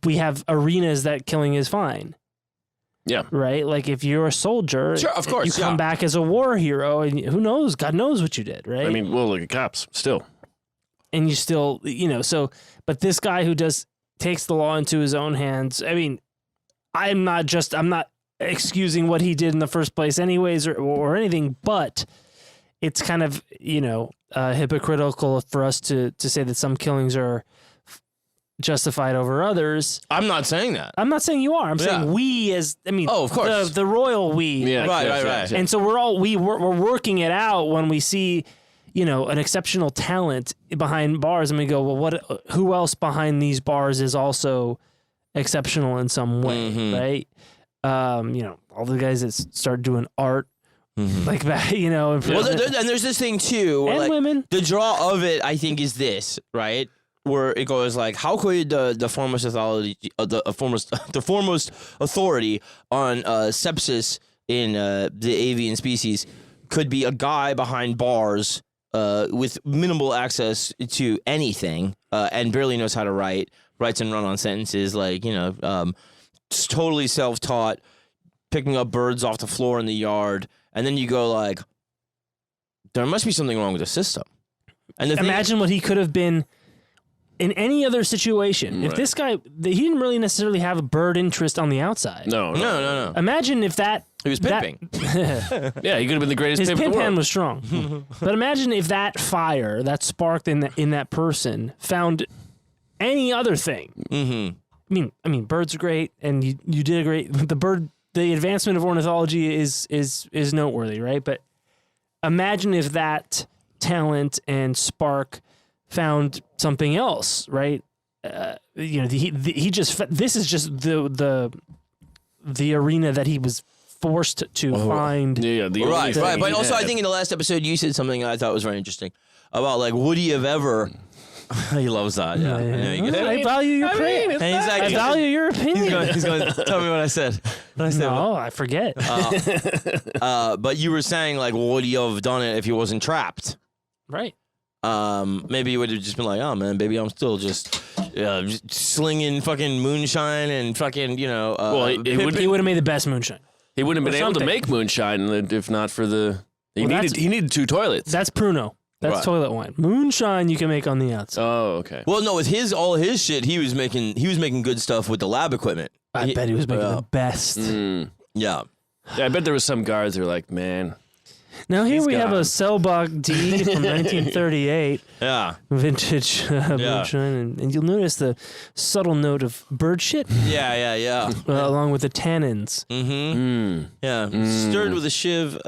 C: we have arenas that killing is fine.
D: Yeah.
C: Right? Like if you're a soldier,
B: sure, of course,
C: you come back as a war hero, and who knows? God knows what you did, right?
D: I mean, well, look at cops still.
C: And you still, but this guy who takes the law into his own hands. I mean, I'm not excusing what he did in the first place anyways or anything, but it's kind of, hypocritical for us to say that some killings are justified over others.
B: I'm not saying that.
C: I'm not saying you are. I'm saying we
B: of course.
C: the royal we.
B: Yeah, right.
C: And so we're working it out when we see, an exceptional talent behind bars, and we go, well, who else behind these bars is also exceptional in some way, right? All the guys that start doing art like that,
B: Well, and there's this thing too, where,
C: and
B: like,
C: women.
B: The draw of it, I think, is this, right? Where it goes like, how could the foremost authority, the foremost authority on sepsis in the avian species could be a guy behind bars with minimal access to anything and barely knows how to writes and run on sentences, like totally self-taught, picking up birds off the floor in the yard, and then you go like, there must be something wrong with the system. And imagine
C: what he could have been in any other situation, if this guy, he didn't really necessarily have a bird interest on the outside.
B: No.
C: Imagine if
B: He was pimping.
D: Yeah, he could have been the greatest
C: his
D: pimp in
C: pimp
D: the
C: hand
D: world.
C: was strong. But imagine if that fire that sparked in that person found any other thing.
B: Mm-hmm.
C: I mean, birds are great, and you did a great. The advancement of ornithology is noteworthy, right? But imagine if that talent and spark found something else, right? He just this is just the arena that he was forced to find.
D: Yeah, the only
B: Right.
D: thing
B: But
D: he
B: also, I
D: had.
B: think in the last episode you said something I thought was very interesting about like, would he have ever? He loves that. Yeah.
C: I value your praise.
B: And he's like,
C: I value your opinion.
B: He's going to tell me what I said.
C: No, I forget.
B: But you were saying like, would he have done it if he wasn't trapped?
C: Right.
B: Maybe he would have just been like, oh man, baby, I'm still just slinging fucking moonshine and fucking,
C: He would have made the best moonshine.
D: He wouldn't have been able to
C: something.
D: make moonshine if not for the. He
C: Well,
D: needed 2 toilets.
C: That's Pruno. That's
B: Right.
C: toilet wine. Moonshine you can make on the outside.
D: Oh, okay.
B: Well, no, with all his shit, he was making good stuff with the lab equipment.
C: I bet he was making the best.
B: Yeah.
D: Yeah, I bet there was some guards that were like, man.
C: Now here we have
D: gone.
C: a Selbach D from 1938,
B: Yeah.
C: vintage moonshine, and you'll notice the subtle note of bird shit
B: Yeah.
C: along with the tannins.
B: Mm-hmm. Yeah. Stirred with a shiv.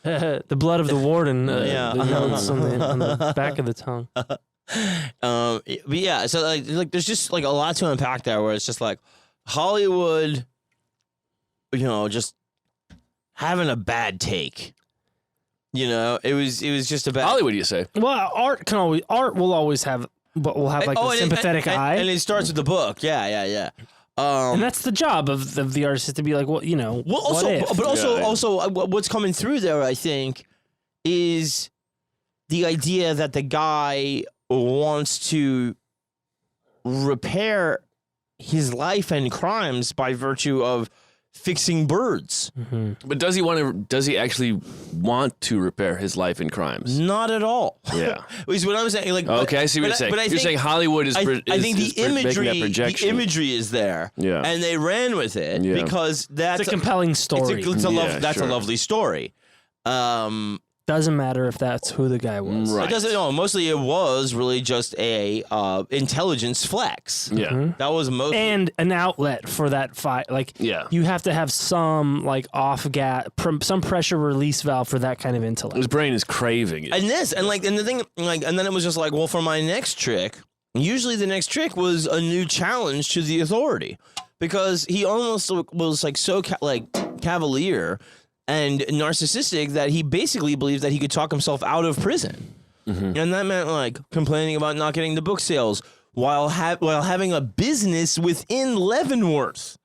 C: The blood of the warden.
B: Yeah.
C: The notes on the back of the tongue.
B: But yeah, so like there's just like a lot to unpack there where it's just like Hollywood, just having a bad take. It was just a bad
D: Hollywood, you say?
C: Well, art will always have, but will have like a sympathetic eye,
B: and it starts with the book. Yeah.
C: and that's the job of the artist is to be like, well,
B: Well, also,
C: what if?
B: but
D: Yeah.
B: also, what's coming through there, I think, is the idea that the guy wants to repair his life and crimes by virtue of fixing birds.
D: But does he actually want to repair his life and crimes?
B: Not at all.
D: Yeah.
B: Is what I'm saying. Like,
D: Okay, I see what you're saying.
B: But I
D: You're
B: think,
D: saying Hollywood is.
B: I think
D: making
B: the
D: that
B: imagery is there.
D: Yeah.
B: And they ran with it
D: Yeah.
B: because that's
C: It's a compelling story.
B: It's a
D: Yeah, sure.
B: lovely story.
C: Doesn't matter if that's who the guy was.
D: Right.
B: It doesn't. No, mostly it was really just a intelligence flex.
D: Yeah.
B: That was most.
C: And an outlet for that fight. Like,
D: Yeah.
C: you have to have some like some pressure release valve for that kind of intellect.
D: His brain is craving it.
B: And the thing, and then it was just like, well, for my next trick, usually the next trick was a new challenge to the authority, because he almost was like so cavalier and narcissistic that he basically believed that he could talk himself out of prison. And that meant like complaining about not getting the book sales while having a business within Leavenworth.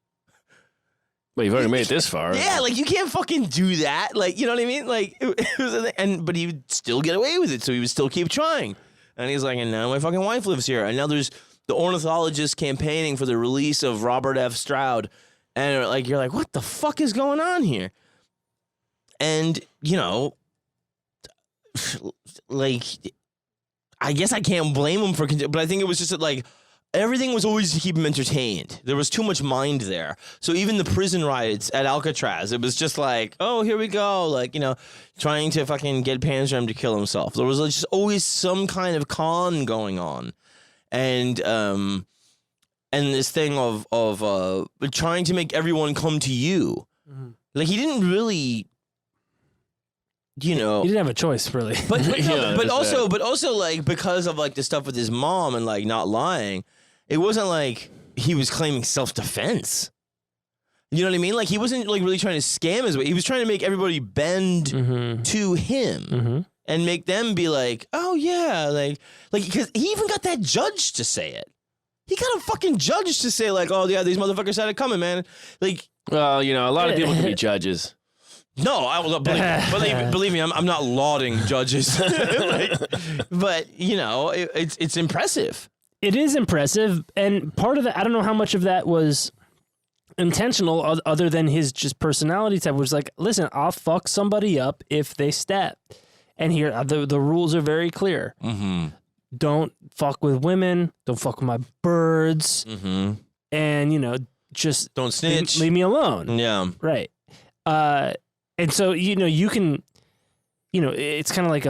D: Well, you've already made it this far.
B: Yeah, like you can't fucking do that. Like, you know what I mean? Like, it was a thing. But he would still get away with it, so he would still keep trying. And he's like, and now my fucking wife lives here. And now there's the ornithologist campaigning for the release of Robert F. Stroud. And like, you're like, what the fuck is going on here? And, like, I guess I can't blame him but I think it was just that, like, everything was always to keep him entertained. There was too much mind there. So even the prison riots at Alcatraz, it was just like, oh, here we go. Like, trying to fucking get Panzerm to kill himself. There was just always some kind of con going on. And this thing of trying to make everyone come to you. Like, he didn't really...
C: He didn't have a choice, really.
B: But
D: Yeah,
B: but
D: there's
B: also like because of like the stuff with his mom and like not lying, it wasn't like he was claiming self-defense. You know what I mean? Like he wasn't like really trying to scam his way. He was trying to make everybody bend to him and make them be like, oh yeah, like because he even got that judge to say it. He got a fucking judge to say like, oh yeah, these motherfuckers had it coming, man. Like,
D: Well, a lot of people can be judges.
B: no, I will believe me. I'm not lauding judges, but it's impressive.
C: It is impressive, and part of that, I don't know how much of that was intentional, other than his just personality type, was like, listen, I'll fuck somebody up if they step, and here the rules are very clear. don't fuck with women, don't fuck with my birds, and just
B: don't snitch,
C: leave me alone.
B: Yeah,
C: right. And so you can, it's kind of like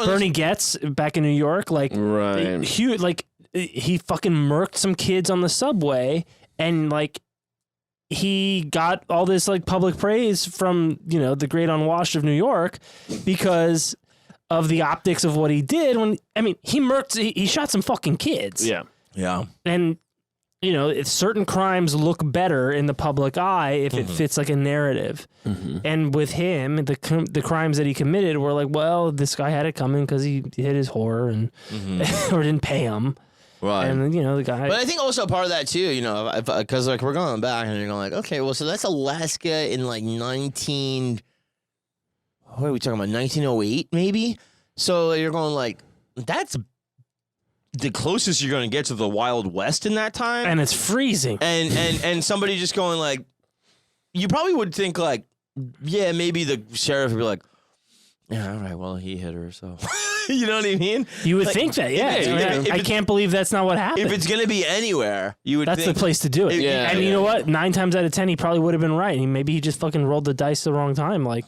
C: Bernie Getz back in New York, like
D: right.
C: He fucking murked some kids on the subway, and like he got all this like public praise from the great unwashed of New York because of the optics of what he did. He shot some fucking kids.
B: Yeah,
C: and if certain crimes look better in the public eye if it fits like a narrative. And with him, the crimes that he committed were like, well, this guy had it coming because he hit his whore and or didn't pay him.
B: Right.
C: And the guy.
B: But I think also part of that too, because like we're going back and you're going like, okay, well, so that's Alaska in like what are we talking about? 1908 maybe. So you're going like, that's the closest you're going to get to the Wild West in that time.
C: And it's freezing.
B: And somebody just going like, you probably would think like, yeah, maybe the sheriff would be like, yeah, all right, well, he hit her, so. You know what I mean?
C: You would think that, yeah. I can't believe that's not what happened.
B: If it's going to be anywhere, you would
C: That's
B: think.
C: the place to do it. And you know what? 9 times out of 10, he probably would have been right. Maybe he just fucking rolled the dice the wrong time. Like,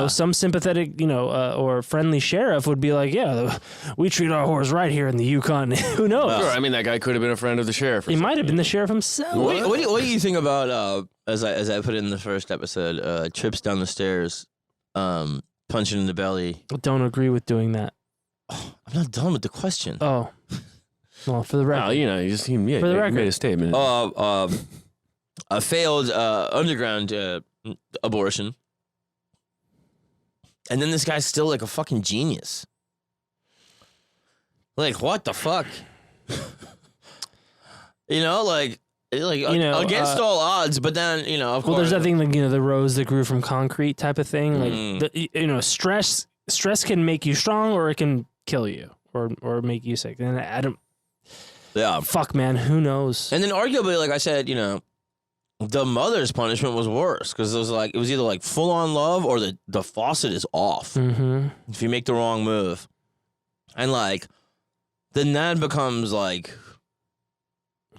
C: some sympathetic, or friendly sheriff would be like, yeah, we treat our whores right here in the Yukon. Who knows?
D: Sure, I mean, that guy could have been a friend of the sheriff.
C: He might have been the sheriff himself.
B: What do you think about, as I put it in the first episode, trips down the stairs, punching in the belly?
C: I don't agree with doing that.
B: I'm not done with the question.
C: Oh. Well, for the record.
D: Well, he made a statement.
B: A failed underground abortion. And then this guy's still like a fucking genius. Like, what the fuck? Against all odds, but then, of course.
C: Well, there's that thing like, the rose that grew from concrete type of thing. Like, stress can make you strong or it can kill you or make you sick. And I don't.
B: Yeah.
C: Fuck, man. Who knows?
B: And then arguably, like I said, the mother's punishment was worse because it was either like full on love or the faucet is off if you make the wrong move, and like then that becomes like,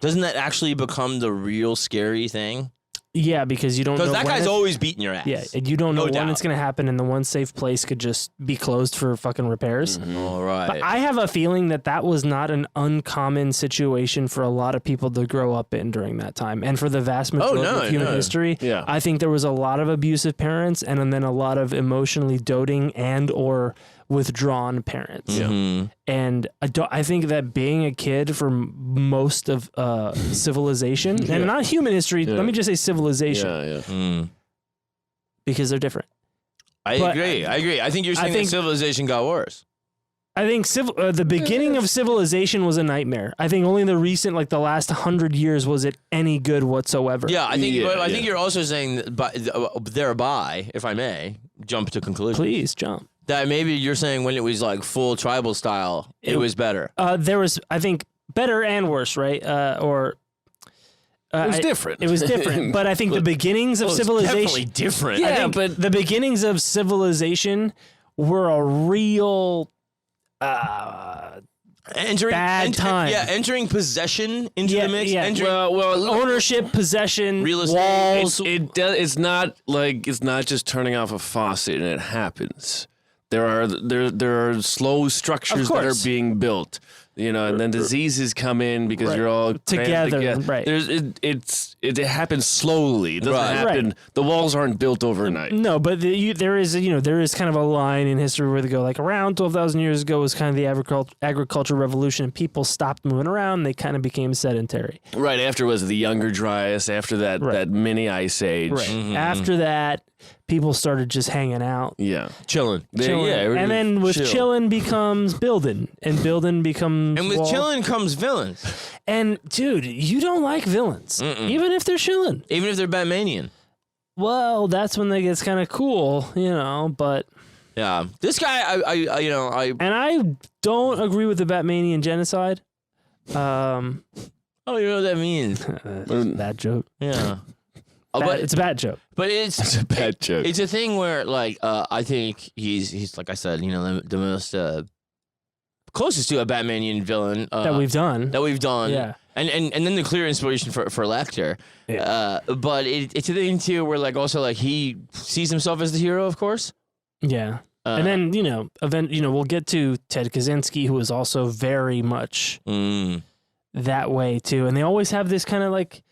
B: doesn't that actually become the real scary thing?
C: Yeah, because you don't know.
B: Because that guy's always beating your ass.
C: Yeah, and you don't know when
B: doubt.
C: it's going to happen, and the one safe place could just be closed for fucking repairs.
B: All right.
C: But I have a feeling that was not an uncommon situation for a lot of people to grow up in during that time, and for the vast majority of human history.
D: Yeah.
C: I think there was a lot of abusive parents, and then a lot of emotionally doting and or withdrawn parents.
B: Yeah.
C: And I think that being a kid for most of civilization, and not human history, let me just say civilization, because they're different.
B: I agree. I think you're saying that civilization got worse.
C: I think the beginning of civilization was a nightmare. I think only the last 100 years was it any good whatsoever.
B: Yeah, I think. I think you're also saying that thereby, if I may, jump to conclusion.
C: Please jump.
B: That maybe you're saying when it was like full tribal style, it was better.
C: There was, I think, better and worse, right?
D: It was different.
C: It was different, but I think the beginnings of civilization
B: Definitely different.
C: Yeah, but the beginnings of civilization were a real bad time.
B: Yeah, entering possession into the mix.
C: Yeah. Well, ownership, possession,
B: real estate.
C: walls.
D: It's not just turning off a faucet and it happens. There are slow structures that are being built, and then diseases come in because you're all
C: together. Right.
D: It happens slowly. It doesn't happen.
C: Right.
D: The walls aren't built overnight.
C: No, but there is kind of a line in history where they go like around 12,000 years ago was kind of the agricultural revolution. People stopped moving around. They kind of became sedentary.
D: Right after was the Younger Dryas. After that
C: mini
D: ice age.
C: Right. After that, people started just hanging out.
D: Yeah.
B: Chilling.
C: And then with chilling becomes building, and building becomes
B: and with chilling comes villains.
C: And dude, you don't like villains, even if they're chilling,
B: even if they're Batmanian.
C: Well, that's when they get kind of cool, But
B: yeah, this guy,
C: I don't agree with the Batmanian genocide.
B: I don't even know what that means.
C: Bad joke.
B: Yeah.
C: It's a bad joke.
B: But it's
D: a bad joke.
B: It's a thing where, like, I think he's like I said, the most closest to a Batmanian villain
C: that we've done.
B: Yeah. And then the clear inspiration for Lecter.
C: Yeah.
B: But it's a thing too where like also like he sees himself as the hero, of course.
C: Yeah. And then, we'll get to Ted Kaczynski, who is also very much that way too. And they always have this kind of like,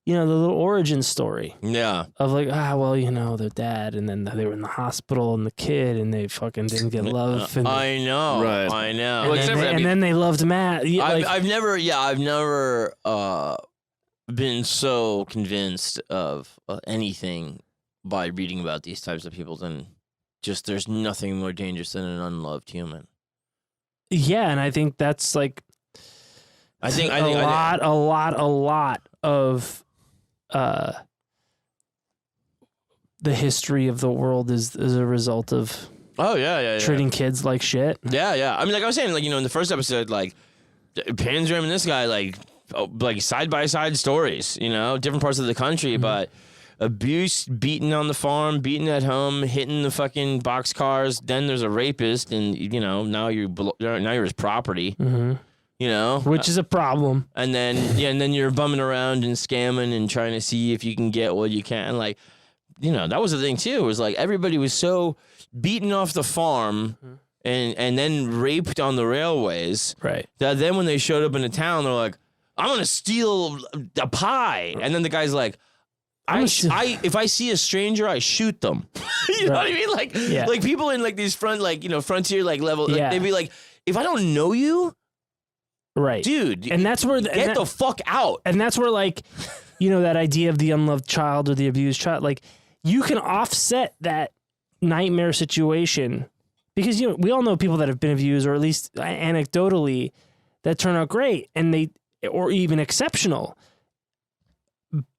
C: the little origin story.
B: Yeah.
C: Of like, their dad, and then they were in the hospital and the kid, and they fucking didn't get love. And
B: I know.
D: Right.
B: I know.
C: And, then they loved Matt.
B: I've never been so convinced of anything by reading about these types of people than just there's nothing more dangerous than an unloved human.
C: Yeah, and I think that's like
B: I think
C: a lot of the history of the world is a result of treating kids like shit.
B: Yeah. I mean, like I was saying, like, in the first episode, like, Panzer and this guy, like side-by-side stories, different parts of the country, but abuse, beaten on the farm, beaten at home, hitting the fucking boxcars. Then there's a rapist, and, now you're his property.
C: Which is a problem.
B: And then you're bumming around and scamming and trying to see if you can get what you can. And like, that was the thing too. It was like everybody was so beaten off the farm and then raped on the railways.
C: Right.
B: That then when they showed up in a town, they're like, I'm gonna steal a pie. And then the guy's like, if I see a stranger, I shoot them. You know what I mean? Like, like people in like these frontier like level, like, they'd be like, if I don't know you.
C: Right.
B: Dude.
C: And that's where
B: get the fuck out.
C: And that's where like, that idea of the unloved child or the abused child, like you can offset that nightmare situation because, we all know people that have been abused, or at least anecdotally, that turn out great or even exceptional.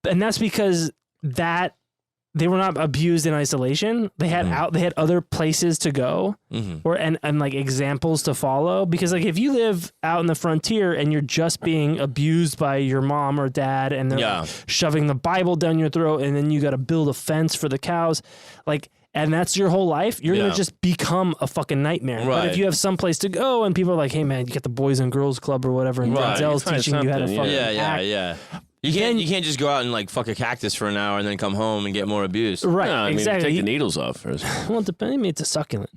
C: And that's because they were not abused in isolation. They had they had other places to go, and like examples to follow. Because like if you live out in the frontier and you're just being abused by your mom or dad, and they're like, shoving the Bible down your throat, and then you got to build a fence for the cows, like, and that's your whole life, you're gonna just become a fucking nightmare. Right. But if you have some place to go, and people are like, "Hey man, you got the Boys and Girls Club or whatever," and Denzel's teaching you how to fucking act.
B: Yeah. You can't just go out and like fuck a cactus for an hour and then come home and get more abuse.
C: Right,
D: no,
C: exactly.
D: Take the needles off first.
C: Well, depending, it's a succulent,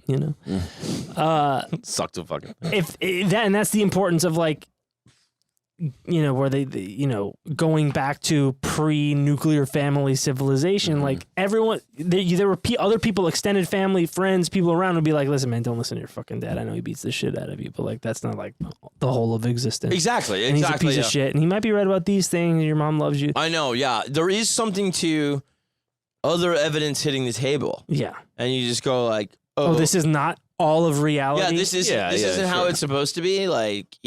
B: Suck the fucking.
C: And that's the importance of like, where they going back to pre-nuclear family civilization, like everyone, there were other people, extended family, friends, people around would be like, listen, man, don't listen to your fucking dad. I know he beats the shit out of you, but like, that's not like the whole of existence.
B: Exactly.
C: And he's a piece of shit, and he might be right about these things, and your mom loves you.
B: I know, yeah. There is something to other evidence hitting the table.
C: Yeah.
B: And you just go like,
C: oh, this is not all of reality.
B: Yeah, this isn't how it's supposed to be. Like,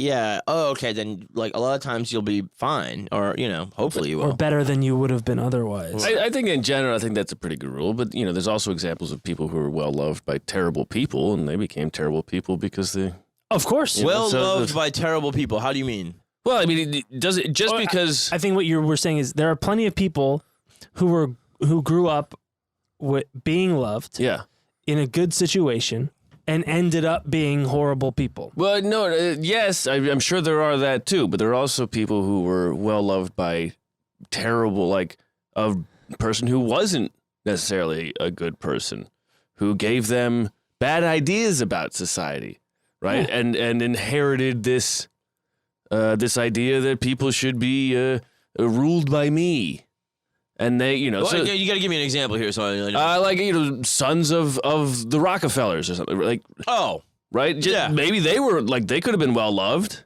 B: okay, then like a lot of times you'll be fine, or hopefully you will,
C: or better than you would have been otherwise.
D: I think in general, I think that's a pretty good rule. But there's also examples of people who are well loved by terrible people, and they became terrible people because they.
C: Of course,
B: loved by terrible people. How do you mean?
D: Well, I mean, does it just because?
C: I think what you were saying is there are plenty of people who grew up with being loved, in a good situation, and ended up being horrible people.
D: Well, no, yes, I'm sure there are that too, but there are also people who were well loved by terrible, like a person who wasn't necessarily a good person, who gave them bad ideas about society, right? Yeah. And inherited this idea that people should be ruled by me. And they,
B: well, so you got to give me an example here. So,
D: like sons of the Rockefellers or something, like right? Maybe they were like they could have been well loved.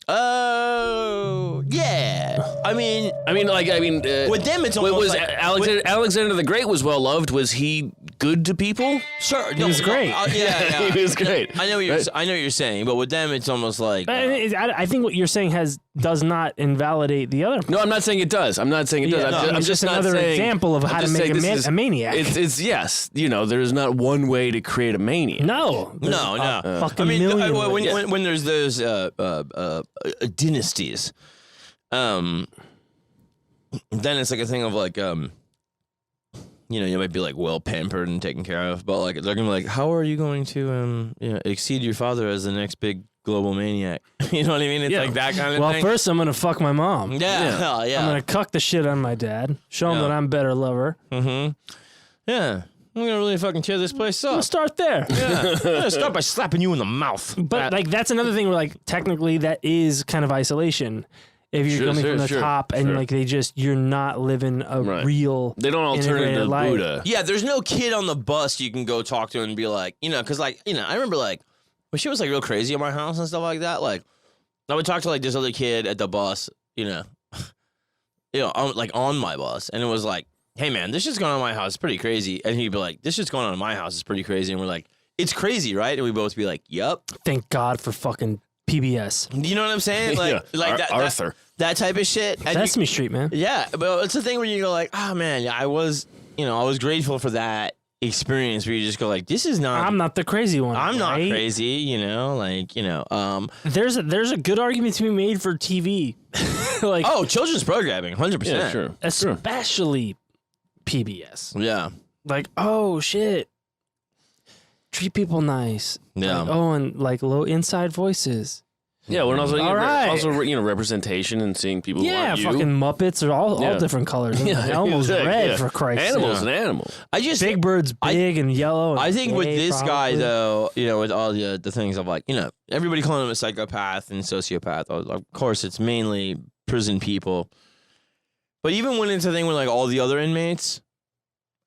B: Oh, yeah. I mean, with them, it's almost
D: was
B: like
D: Alexander the Great was well loved. Was he good to people?
B: Sure,
C: he was great.
B: Yeah,
D: he was great.
B: I know what you're saying, but with them, it's almost like.
C: I think what you're saying does not invalidate the other.
D: No, I'm not saying it does. I'm not saying it does. I'm just
C: another example of how to make a maniac.
D: It's yes. There's not one way to create a maniac.
C: No. Fucking million.
B: When there's those dynasties, then it's like a thing of like you might be like well pampered and taken care of, but like they're gonna be like, how are you going to exceed your father as the next big global maniac. You know what I mean? It's like that kind of
C: Well,
B: thing.
C: first I'm gonna fuck my mom.
B: Yeah.
C: I'm gonna cuck the shit on my dad. Show him
B: Yeah.
C: that I'm a better lover.
B: Mm-hmm. Yeah. I'm gonna really fucking tear this place
C: We'll
B: up.
C: start there.
B: Yeah. I'm gonna start by slapping you in the mouth.
C: But like that's another thing where like technically that is kind of isolation. If you're coming from the top and like you're not living a real.
D: They don't alternative to
C: life.
D: Buddha.
B: Yeah, there's no kid on the bus you can go talk to and be like, because like, I remember like when shit was like real crazy at my house and stuff like that. Like, I would talk to like this other kid at the bus, like on my bus, and it was like, hey man, this shit's going on in my house. It's pretty crazy. And he'd be like, this shit's going on in my house. It's pretty crazy. And we're like, it's crazy, right? And we both be like, yup.
C: Thank God for fucking PBS.
B: You know what I'm saying? Like, that
D: Arthur.
B: That type of shit. And
C: Sesame Street, man.
B: yeah, but it's the thing where you go like, oh man, I was grateful for that experience where you just go like, this is not.
C: I'm not the crazy one.
B: I'm not
C: right?
B: crazy,
C: There's a good argument to be made for TV, like
B: children's programming, 100%.
D: Yeah, sure.
C: especially PBS.
B: Yeah,
C: Like, oh shit, treat people nice.
B: yeah.
C: Like, and like low inside voices.
D: Yeah, when also,
C: All right.
D: also representation and seeing people who
C: Yeah,
D: aren't you.
C: fucking Muppets are all different colors. Elmo's red for Christ's sake.
D: Animals and animals.
B: I just
C: Big Bird's big and yellow. And
B: I think with
C: gay,
B: this guy
C: probably.
B: though, with all the things of like, everybody calling him a psychopath and sociopath. Of course, it's mainly prison people. But even when it's a thing with like all the other inmates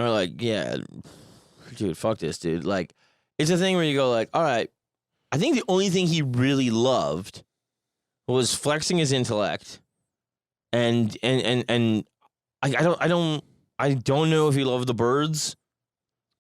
B: are like, yeah, dude, fuck this, dude. Like, it's a thing where you go like, all right. I think the only thing he really loved was flexing his intellect, and I don't know if he loved the birds.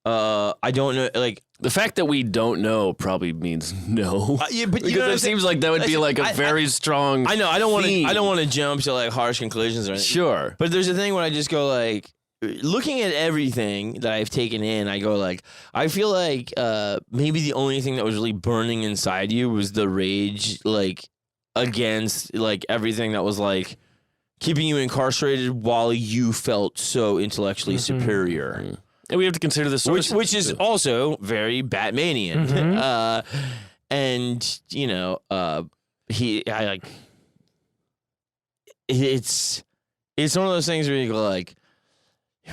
B: I don't know, like
D: The fact that we don't know probably means no.
B: yeah, but you
D: because
B: know what I'm
D: it seems like that would be like a very strong.
B: I know I don't want to
D: theme.
B: jump to like harsh conclusions or anything.
D: Sure.
B: But there's a thing where I just go like, looking at everything that I've taken in, I go like, I feel like maybe the only thing that was really burning inside you was the rage, like against like everything that was like keeping you incarcerated while you felt so intellectually superior.
D: And we have to consider the source,
B: Which is also very Batmanian. And it's one of those things where you go like,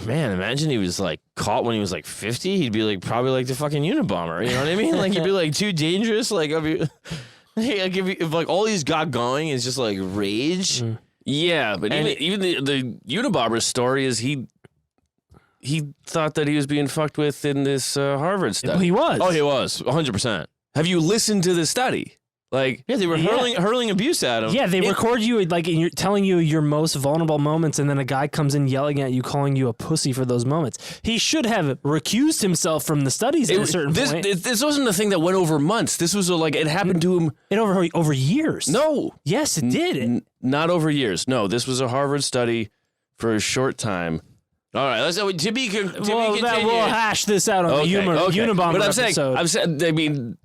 B: man, imagine he was like caught when he was like 50. He'd be like probably like the fucking Unabomber. You know what I mean? Like he'd be like too dangerous. Like if like all he's got going is just like rage.
D: Yeah, but even the Unabomber story is he thought that he was being fucked with in this Harvard study.
C: Well, he was.
B: Oh, he was 100%.
D: Have you listened to the study? Like,
B: Yeah, they were hurling abuse at him.
C: Yeah, they record you like and you're telling you your most vulnerable moments, and then a guy comes in yelling at you, calling you a pussy for those moments. He should have recused himself from the studies at a certain point.
D: This wasn't a thing that went over months. This was it happened to him.
C: It over years.
D: No.
C: Yes, it did.
D: Not over years. No, this was a Harvard study for a short time.
B: All right, let's to be continued.
C: We'll hash this out on the Unabomber
D: But
C: episode.
D: I'm saying, I mean,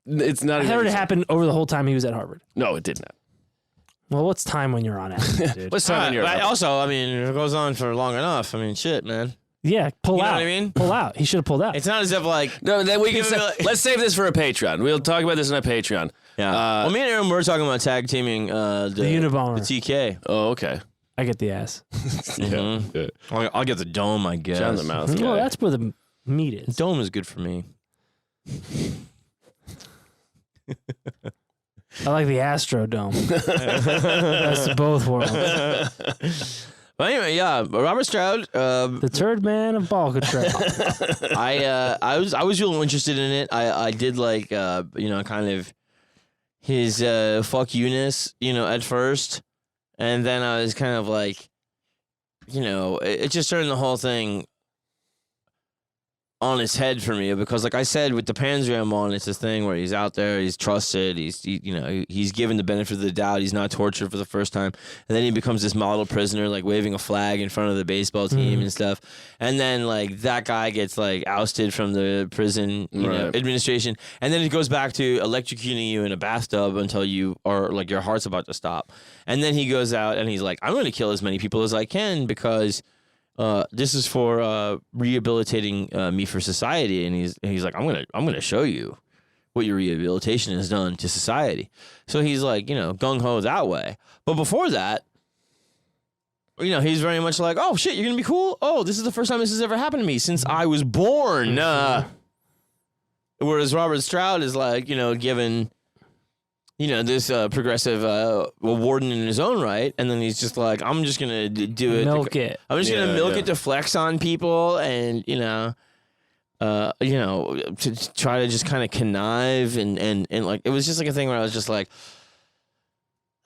D: it's not.
C: I heard it happened over the whole time he was at Harvard.
D: No, it did not.
C: Well, what's time when you're on acid, dude?
D: What's time when you're
B: But also, I mean, if it goes on for long enough. I mean, shit, man.
C: Yeah, pull
B: You know
C: out.
B: what I mean?
C: Pull out. He should have pulled out.
B: It's not as if like
D: No, then we can
B: People be like-
D: let's save this for a Patreon. We'll talk about this in a Patreon.
B: yeah. Well, me and Aaron were talking about tag teaming the
C: Unabomber.
B: the TK.
D: Oh, okay.
C: I get the ass.
B: Mhm.
D: Good.
B: I'll get the dome, I guess.
D: John the mouth
C: Well,
D: guy.
C: that's where the meat is.
B: Dome is good for me.
C: I like the Astrodome. That's both worlds.
B: But anyway, yeah, Robert Stroud.
C: The turd man of ball control.
B: I was real interested in it. I did like kind of his fuck you-ness, at first, and then I was kind of like, it just turned the whole thing on its head for me, because like I said, with the Panzram on, it's this thing where he's out there, he's trusted, he's given the benefit of the doubt, he's not tortured for the first time, and then he becomes this model prisoner, like waving a flag in front of the baseball team and stuff, and then like that guy gets like ousted from the prison administration, and then it goes back to electrocuting you in a bathtub until you are like your heart's about to stop, and then he goes out and he's like, I'm going to kill as many people as I can because this is for rehabilitating me for society, and he's like, I'm gonna show you what your rehabilitation has done to society. So he's like, gung-ho that way. But before that, he's very much like, oh, shit, you're going to be cool? Oh, this is the first time this has ever happened to me since I was born. Whereas Robert Stroud is like, given, this progressive warden in his own right. And then he's just like, I'm just going to do it.
C: Milk it.
B: I'm just going to milk it to flex on people and, to try to just kind of connive and like, it was just like a thing where I was just like,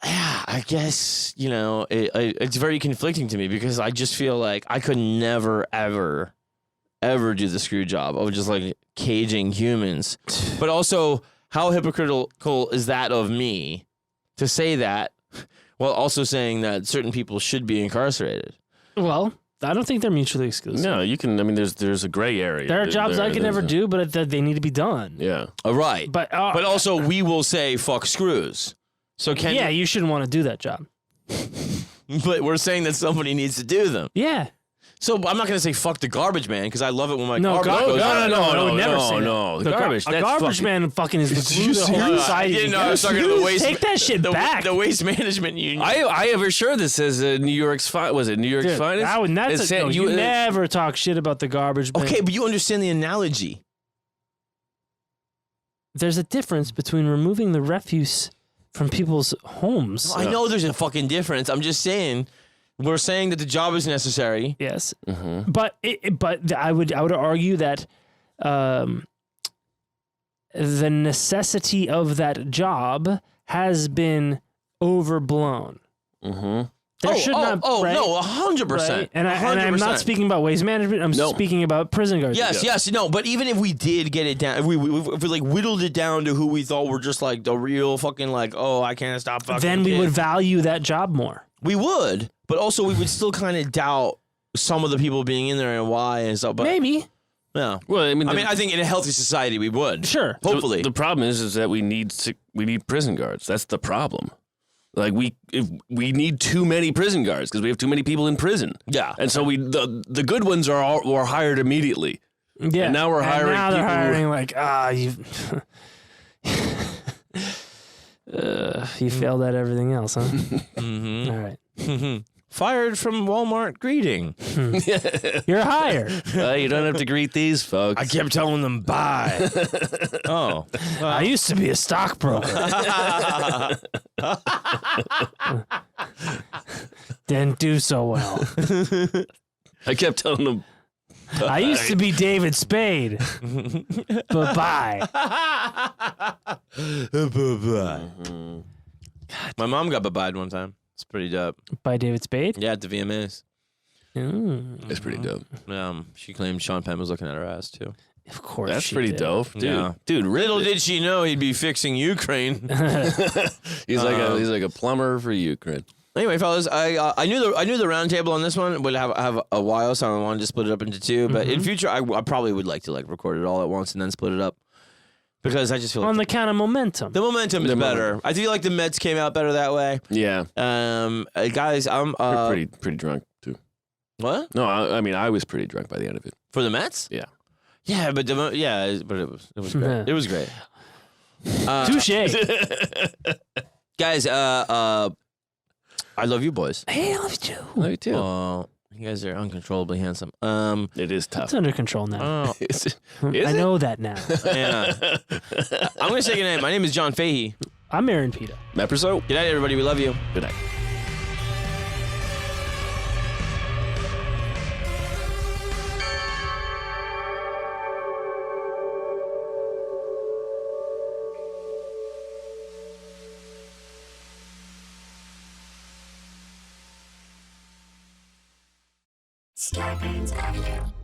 B: yeah, I guess, it's very conflicting to me because I just feel like I could never, ever do the screw job of just like caging humans. But also, how hypocritical is that of me to say that while also saying that certain people should be incarcerated?
C: Well, I don't think they're mutually exclusive.
D: No, you can. I mean, there's a gray area.
C: There are jobs I could never do, but they need to be done.
D: Yeah.
B: Right.
C: But
B: also, we will say fuck screws. So
C: you shouldn't want to do that job.
B: But we're saying that somebody needs to do them.
C: Yeah.
B: So I'm not going to say fuck the garbage man because I love it when my
C: No,
B: garbage goes
C: I would never say that.
D: No.
C: The garbage. A garbage man fucking is the glue to the whole society.
B: I didn't know I was talking to the waste.
C: Take that shit back.
B: The waste management union.
D: I have assured this says New York's was it New York's finest?
C: You never talk shit about the garbage man.
B: Okay, but you understand the analogy.
C: There's a difference between removing the refuse from people's homes.
B: Well, I know there's a fucking difference. I'm just saying. We're saying that the job is necessary.
C: Yes, but I would argue that the necessity of that job has been overblown. There should not.
B: Right? No, 100%.
C: Right? And I'm not speaking about waste management. I'm speaking about prison guards.
B: Yes, no. But even if we did get it down, if we like whittled it down to who we thought were just like the real fucking like, oh, I can't stop fucking.
C: Then we would value that job more.
B: We would, but also we would still kind of doubt some of the people being in there and why and stuff. But
C: maybe.
B: Yeah.
D: Well, I mean,
B: I think in a healthy society we would.
C: Sure.
B: Hopefully.
D: The problem is that we need prison guards. That's the problem. Like we need too many prison guards because we have too many people in prison.
B: Yeah.
D: And so the good ones were hired immediately.
C: Yeah.
D: And now we're hiring.
C: Now they're hiring you failed at everything else, huh? All right.
B: Fired from Walmart greeting.
C: You're hired.
D: You don't have to greet these folks.
B: I kept telling them bye. Oh. Well.
C: I used to be a stockbroker. Didn't do so well.
D: I kept telling them.
C: I used to be David Spade. Bye-bye.
B: My mom got bye-byed one time. It's pretty dope.
C: By David Spade?
B: Yeah, at the VMAs.
D: That's pretty dope.
B: She claimed Sean Penn was looking at her ass, too.
C: Of course.
D: That's
C: she
D: pretty
C: did.
D: dope. Dude.
B: Yeah.
D: Dude,
B: little did she know he'd be fixing Ukraine.
D: he's like a plumber for Ukraine.
B: Anyway, fellas, I knew the round table on this one would have a while, so I wanted to split it up into two. But in future, I probably would like to record it all at once and then split it up because I just feel
C: on
B: like
C: the count of momentum.
B: the momentum is better. I feel like the Mets came out better that way.
D: Yeah.
B: Guys, I'm
D: pretty drunk too.
B: What?
D: No, I mean I was pretty drunk by the end of it.
B: For the Mets?
D: Yeah.
B: Yeah, but it was great. It was great.
C: Touche.
B: Guys, I love you boys.
C: Hey, I love you too.
D: Love you too.
B: You guys are uncontrollably handsome.
D: It is tough.
C: It's under control now.
D: I
C: know that now.
B: Yeah. I'm going to say goodnight. My name is John Fahey.
C: I'm Aaron Pita.
D: Meproso.
B: Good night, everybody. We love you.
D: Good night.
E: Scarpins Avenue.